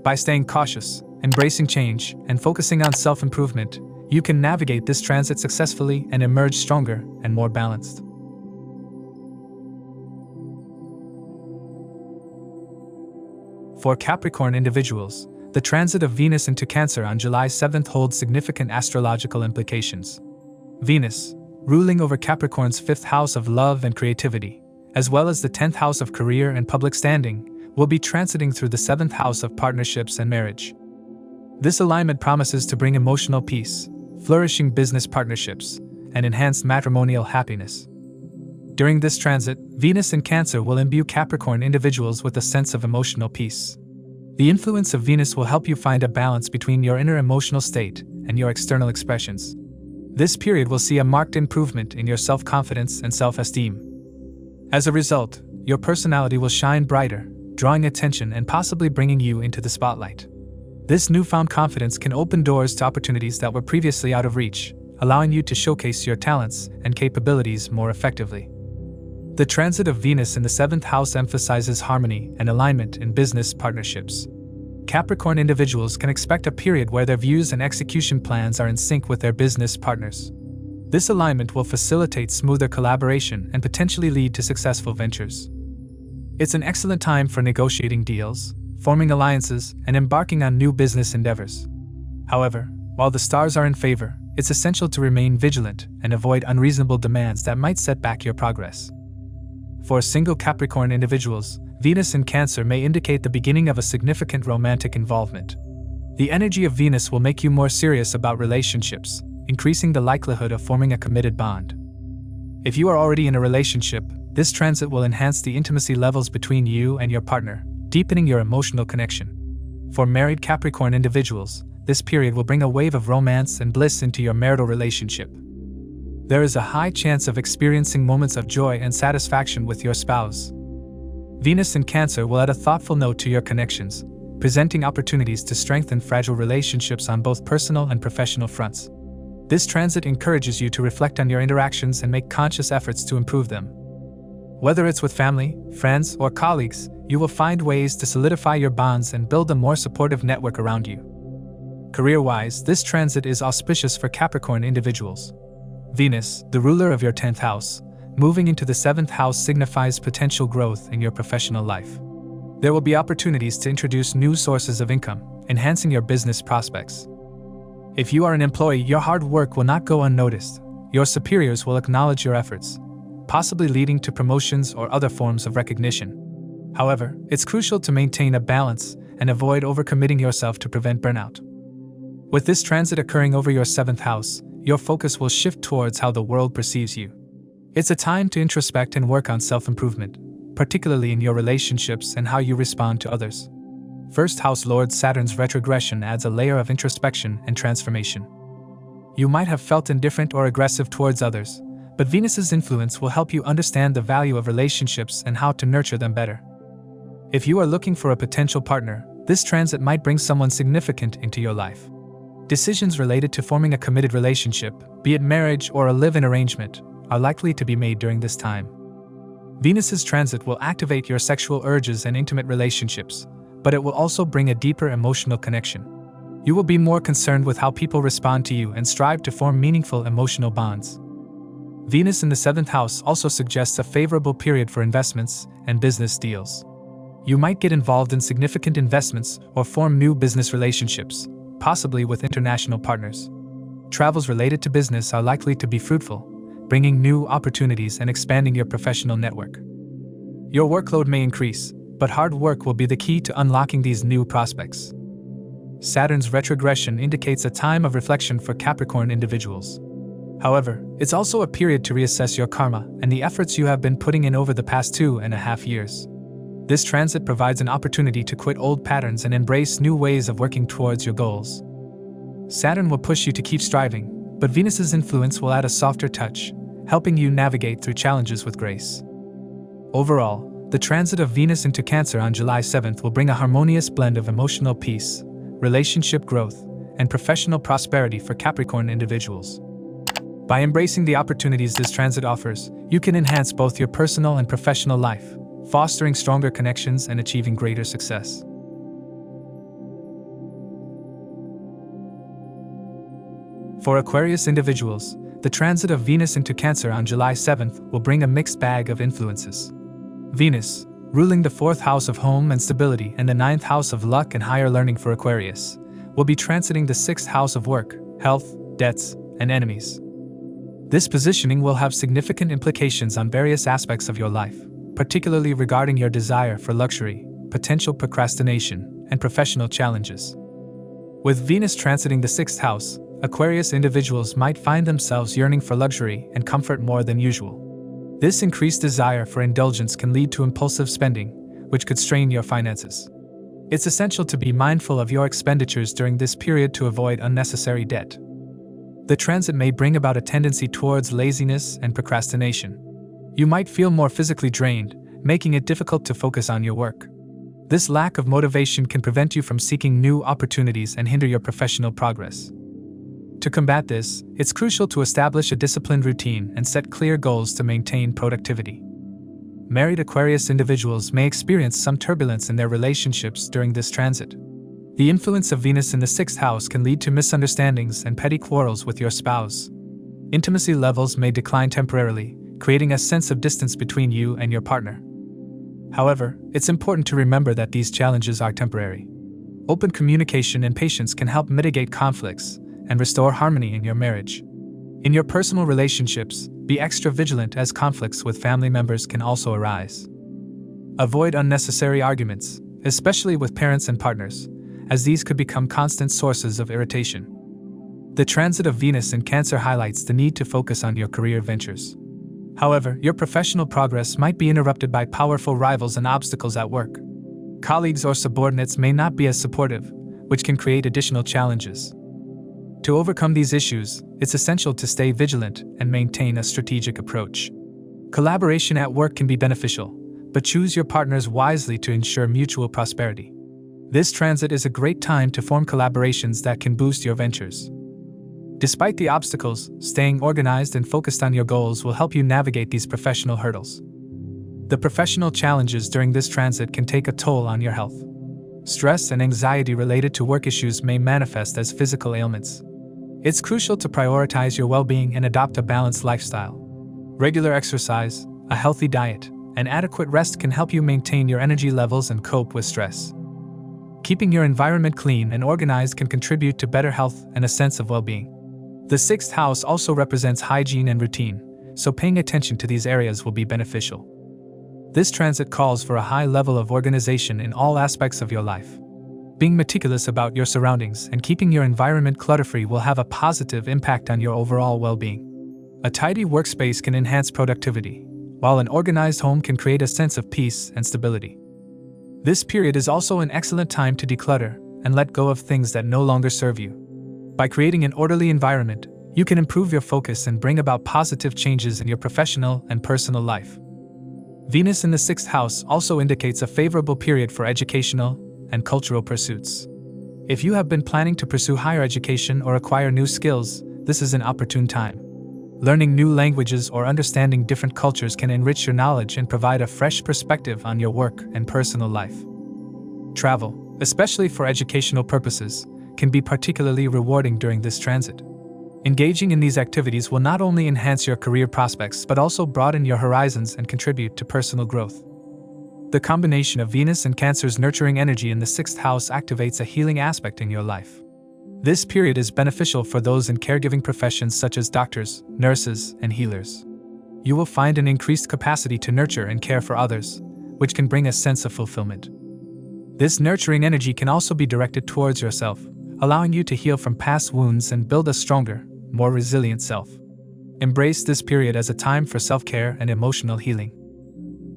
By staying cautious, embracing change, and focusing on self-improvement, you can navigate this transit successfully and emerge stronger and more balanced. For Capricorn individuals, the transit of Venus into Cancer on July 7th holds significant astrological implications. Venus, ruling over Capricorn's 5th house of love and creativity, as well as the 10th house of career and public standing, will be transiting through the 7th house of partnerships and marriage. This alignment promises to bring emotional peace, flourishing business partnerships, and enhanced matrimonial happiness. During this transit, Venus in Cancer will imbue Capricorn individuals with a sense of emotional peace. The influence of Venus will help you find a balance between your inner emotional state and your external expressions. This period will see a marked improvement in your self-confidence and self-esteem. As a result, your personality will shine brighter, drawing attention and possibly bringing you into the spotlight. This newfound confidence can open doors to opportunities that were previously out of reach, allowing you to showcase your talents and capabilities more effectively. The transit of Venus in the 7th house emphasizes harmony and alignment in business partnerships. Capricorn individuals can expect a period where their views and execution plans are in sync with their business partners. This alignment will facilitate smoother collaboration and potentially lead to successful ventures. It's an excellent time for negotiating deals, forming alliances, and embarking on new business endeavors. However, while the stars are in favor, it's essential to remain vigilant and avoid unreasonable demands that might set back your progress. For single Capricorn individuals, Venus in Cancer may indicate the beginning of a significant romantic involvement. The energy of Venus will make you more serious about relationships, increasing the likelihood of forming a committed bond. If you are already in a relationship, this transit will enhance the intimacy levels between you and your partner, deepening your emotional connection. For married Capricorn individuals, this period will bring a wave of romance and bliss into your marital relationship. There is a high chance of experiencing moments of joy and satisfaction with your spouse. Venus in Cancer will add a thoughtful note to your connections, presenting opportunities to strengthen fragile relationships on both personal and professional fronts. This transit encourages you to reflect on your interactions and make conscious efforts to improve them. Whether it's with family, friends, or colleagues, you will find ways to solidify your bonds and build a more supportive network around you. Career-wise, this transit is auspicious for Capricorn individuals. Venus, the ruler of your 10th house, moving into the 7th house signifies potential growth in your professional life. There will be opportunities to introduce new sources of income, enhancing your business prospects. If you are an employee, your hard work will not go unnoticed. Your superiors will acknowledge your efforts, possibly leading to promotions or other forms of recognition. However, it's crucial to maintain a balance and avoid overcommitting yourself to prevent burnout. With this transit occurring over your 7th house, your focus will shift towards how the world perceives you. It's a time to introspect and work on self-improvement, particularly in your relationships and how you respond to others. First House Lord Saturn's retrogression adds a layer of introspection and transformation. You might have felt indifferent or aggressive towards others, but Venus's influence will help you understand the value of relationships and how to nurture them better. If you are looking for a potential partner, this transit might bring someone significant into your life. Decisions related to forming a committed relationship, be it marriage or a live-in arrangement, are likely to be made during this time. Venus's transit will activate your sexual urges and intimate relationships, but it will also bring a deeper emotional connection. You will be more concerned with how people respond to you and strive to form meaningful emotional bonds. Venus in the 7th house also suggests a favorable period for investments and business deals. You might get involved in significant investments or form new business relationships, possibly with international partners. Travels related to business are likely to be fruitful, bringing new opportunities and expanding your professional network. Your workload may increase, but hard work will be the key to unlocking these new prospects. Saturn's retrogression indicates a time of reflection for Capricorn individuals. However, it's also a period to reassess your karma and the efforts you have been putting in over the past 2.5 years. This transit provides an opportunity to quit old patterns and embrace new ways of working towards your goals. Saturn will push you to keep striving, but Venus's influence will add a softer touch, helping you navigate through challenges with grace. Overall, the transit of Venus into Cancer on July 7th will bring a harmonious blend of emotional peace, relationship growth, and professional prosperity for Capricorn individuals. By embracing the opportunities this transit offers, you can enhance both your personal and professional life, fostering stronger connections and achieving greater success. For Aquarius individuals, the transit of Venus into Cancer on July 7th will bring a mixed bag of influences. Venus, ruling the 4th house of home and stability and the 9th house of luck and higher learning for Aquarius, will be transiting the 6th house of work, health, debts, and enemies. This positioning will have significant implications on various aspects of your life, particularly regarding your desire for luxury, potential procrastination, and professional challenges. With Venus transiting the 6th house, Aquarius individuals might find themselves yearning for luxury and comfort more than usual. This increased desire for indulgence can lead to impulsive spending, which could strain your finances. It's essential to be mindful of your expenditures during this period to avoid unnecessary debt. The transit may bring about a tendency towards laziness and procrastination. You might feel more physically drained, making it difficult to focus on your work. This lack of motivation can prevent you from seeking new opportunities and hinder your professional progress. To combat this, it's crucial to establish a disciplined routine and set clear goals to maintain productivity. Married Aquarius individuals may experience some turbulence in their relationships during this transit. The influence of Venus in the 6th house can lead to misunderstandings and petty quarrels with your spouse. Intimacy levels may decline temporarily, creating a sense of distance between you and your partner. However, it's important to remember that these challenges are temporary. Open communication and patience can help mitigate conflicts and restore harmony in your marriage. In your personal relationships, be extra vigilant as conflicts with family members can also arise. Avoid unnecessary arguments, especially with parents and partners, as these could become constant sources of irritation. The transit of Venus in Cancer highlights the need to focus on your career ventures. However, your professional progress might be interrupted by powerful rivals and obstacles at work. Colleagues or subordinates may not be as supportive, which can create additional challenges. To overcome these issues, it's essential to stay vigilant and maintain a strategic approach. Collaboration at work can be beneficial, but choose your partners wisely to ensure mutual prosperity. This transit is a great time to form collaborations that can boost your ventures. Despite the obstacles, staying organized and focused on your goals will help you navigate these professional hurdles. The professional challenges during this transit can take a toll on your health. Stress and anxiety related to work issues may manifest as physical ailments. It's crucial to prioritize your well-being and adopt a balanced lifestyle. Regular exercise, a healthy diet, and adequate rest can help you maintain your energy levels and cope with stress. Keeping your environment clean and organized can contribute to better health and a sense of well-being. The 6th house also represents hygiene and routine, so paying attention to these areas will be beneficial. This transit calls for a high level of organization in all aspects of your life. Being meticulous about your surroundings and keeping your environment clutter-free will have a positive impact on your overall well-being. A tidy workspace can enhance productivity, while an organized home can create a sense of peace and stability. This period is also an excellent time to declutter and let go of things that no longer serve you. By creating an orderly environment, You can improve your focus and bring about positive changes in your professional and personal life. Venus in the 6th house also indicates a favorable period for educational and cultural pursuits. If you have been planning to pursue higher education or acquire new skills, this is an opportune time. Learning new languages or understanding different cultures can enrich your knowledge and provide a fresh perspective on your work and personal life. Travel, especially for educational purposes, can be particularly rewarding during this transit. Engaging in these activities will not only enhance your career prospects but also broaden your horizons and contribute to personal growth. The combination of Venus and Cancer's nurturing energy in the 6th house activates a healing aspect in your life. This period is beneficial for those in caregiving professions such as doctors, nurses, and healers. You will find an increased capacity to nurture and care for others, which can bring a sense of fulfillment. This nurturing energy can also be directed towards yourself, allowing you to heal from past wounds and build a stronger, more resilient self. Embrace this period as a time for self-care and emotional healing.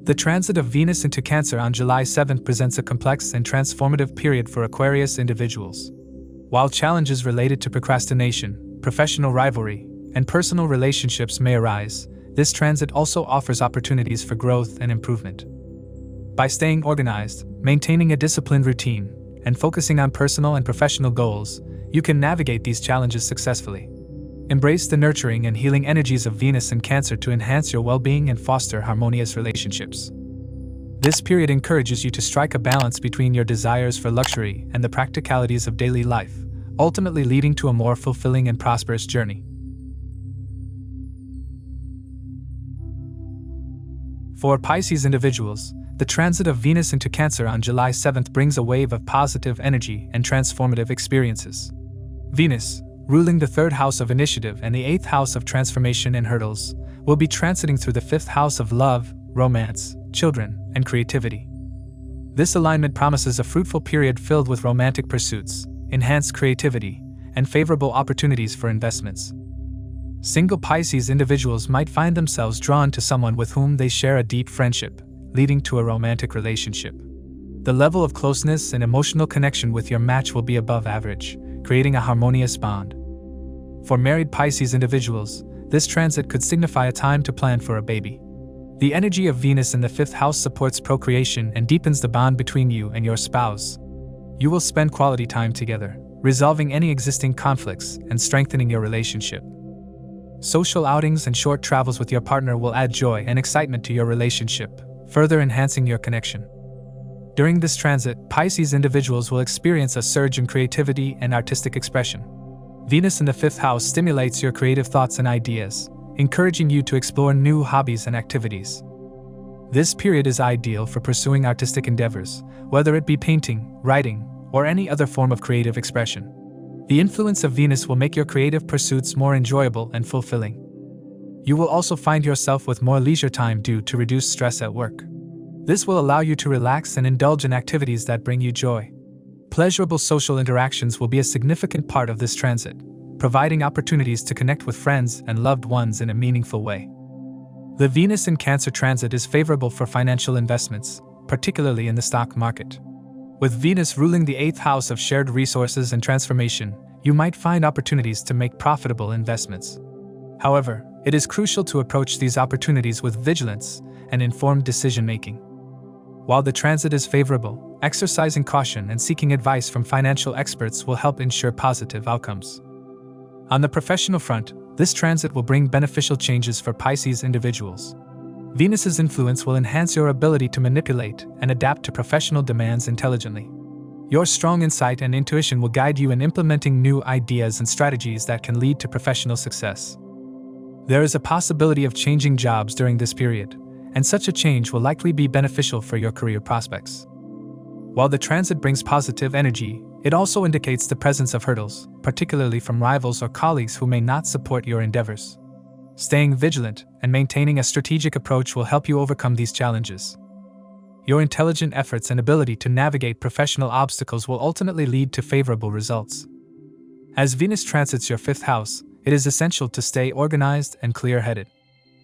The transit of Venus into Cancer on July 7th presents a complex and transformative period for Aquarius individuals. While challenges related to procrastination, professional rivalry, and personal relationships may arise, this transit also offers opportunities for growth and improvement. By staying organized, maintaining a disciplined routine, and focusing on personal and professional goals, you can navigate these challenges successfully. Embrace the nurturing and healing energies of Venus and Cancer to enhance your well-being and foster harmonious relationships. This period encourages you to strike a balance between your desires for luxury and the practicalities of daily life, ultimately leading to a more fulfilling and prosperous journey. For Pisces individuals, the transit of Venus into Cancer on July 7th brings a wave of positive energy and transformative experiences. Venus, ruling the 3rd house of initiative and the 8th house of transformation and hurdles, will be transiting through the 5th house of love, romance, children, and creativity. This alignment promises a fruitful period filled with romantic pursuits, enhanced creativity, and favorable opportunities for investments. Single Pisces individuals might find themselves drawn to someone with whom they share a deep friendship, leading to a romantic relationship. The level of closeness and emotional connection with your match will be above average, creating a harmonious bond. For married Pisces individuals, this transit could signify a time to plan for a baby. The energy of Venus in the 5th house supports procreation and deepens the bond between you and your spouse. You will spend quality time together, resolving any existing conflicts and strengthening your relationship. Social outings and short travels with your partner will add joy and excitement to your relationship, further enhancing your connection. During this transit, Pisces individuals will experience a surge in creativity and artistic expression. Venus in the 5th house stimulates your creative thoughts and ideas, encouraging you to explore new hobbies and activities. This period is ideal for pursuing artistic endeavors, whether it be painting, writing, or any other form of creative expression. The influence of Venus will make your creative pursuits more enjoyable and fulfilling. You will also find yourself with more leisure time due to reduced stress at work. This will allow you to relax and indulge in activities that bring you joy. Pleasurable social interactions will be a significant part of this transit, providing opportunities to connect with friends and loved ones in a meaningful way. The Venus in Cancer transit is favorable for financial investments, particularly in the stock market. With Venus ruling the 8th house of shared resources and transformation, you might find opportunities to make profitable investments. However, it is crucial to approach these opportunities with vigilance and informed decision-making. While the transit is favorable, exercising caution and seeking advice from financial experts will help ensure positive outcomes. On the professional front, this transit will bring beneficial changes for Pisces individuals. Venus's influence will enhance your ability to manipulate and adapt to professional demands intelligently. Your strong insight and intuition will guide you in implementing new ideas and strategies that can lead to professional success. There is a possibility of changing jobs during this period, and such a change will likely be beneficial for your career prospects. While the transit brings positive energy, it also indicates the presence of hurdles, particularly from rivals or colleagues who may not support your endeavors. Staying vigilant and maintaining a strategic approach will help you overcome these challenges. Your intelligent efforts and ability to navigate professional obstacles will ultimately lead to favorable results. As Venus transits your 5th house, it is essential to stay organized and clear-headed.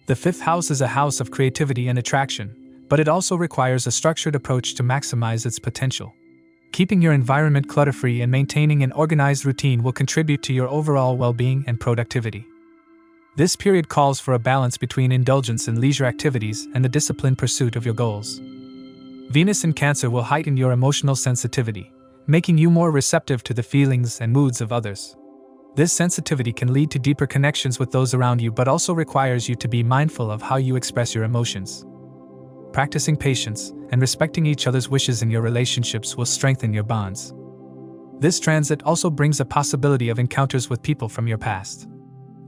The 5th house is a house of creativity and attraction, but it also requires a structured approach to maximize its potential. Keeping your environment clutter-free and maintaining an organized routine will contribute to your overall well-being and productivity. This period calls for a balance between indulgence in leisure activities and the disciplined pursuit of your goals. Venus in Cancer will heighten your emotional sensitivity, making you more receptive to the feelings and moods of others. This sensitivity can lead to deeper connections with those around you, but also requires you to be mindful of how you express your emotions. Practicing patience and respecting each other's wishes in your relationships will strengthen your bonds. This transit also brings a possibility of encounters with people from your past.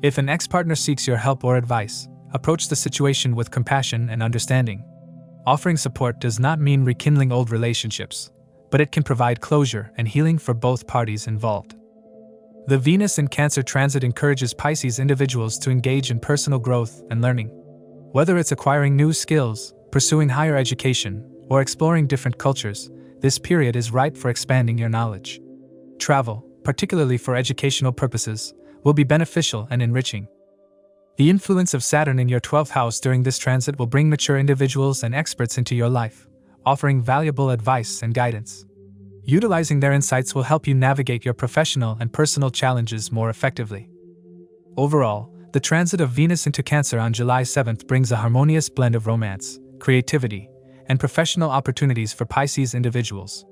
If an ex-partner seeks your help or advice, approach the situation with compassion and understanding. Offering support does not mean rekindling old relationships, but it can provide closure and healing for both parties involved. The Venus in Cancer transit encourages Pisces individuals to engage in personal growth and learning. Whether it's acquiring new skills, pursuing higher education, or exploring different cultures, this period is ripe for expanding your knowledge. Travel, particularly for educational purposes, will be beneficial and enriching. The influence of Saturn in your 12th house during this transit will bring mature individuals and experts into your life, offering valuable advice and guidance. Utilizing their insights will help you navigate your professional and personal challenges more effectively. Overall, the transit of Venus into Cancer on July 7th brings a harmonious blend of romance, creativity, and professional opportunities for Pisces individuals.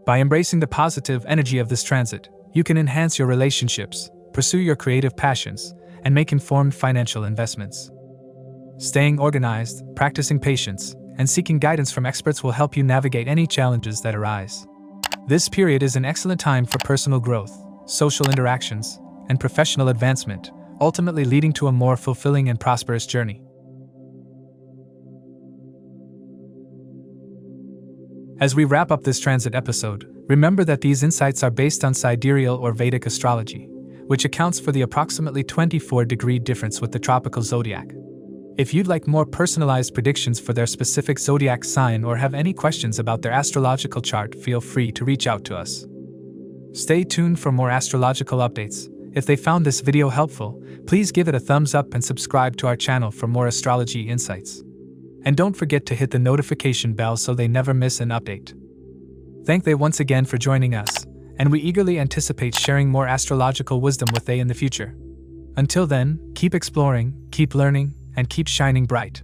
By embracing the positive energy of this transit, you can enhance your relationships, pursue your creative passions, and make informed financial investments. Staying organized, practicing patience, and seeking guidance from experts will help you navigate any challenges that arise. This period is an excellent time for personal growth, social interactions, and professional advancement, ultimately leading to a more fulfilling and prosperous journey. As we wrap up this transit episode, remember that these insights are based on sidereal or Vedic astrology, which accounts for the approximately 24-degree difference with the tropical zodiac. If you'd like more personalized predictions for their specific zodiac sign or have any questions about their astrological chart, feel free to reach out to us. Stay tuned for more astrological updates. If they found this video helpful, please give it a thumbs up and subscribe to our channel for more astrology insights. And don't forget to hit the notification bell so they never miss an update. Thank they once again for joining us, and we eagerly anticipate sharing more astrological wisdom with they in the future. Until then, keep exploring, keep learning, and keep shining bright.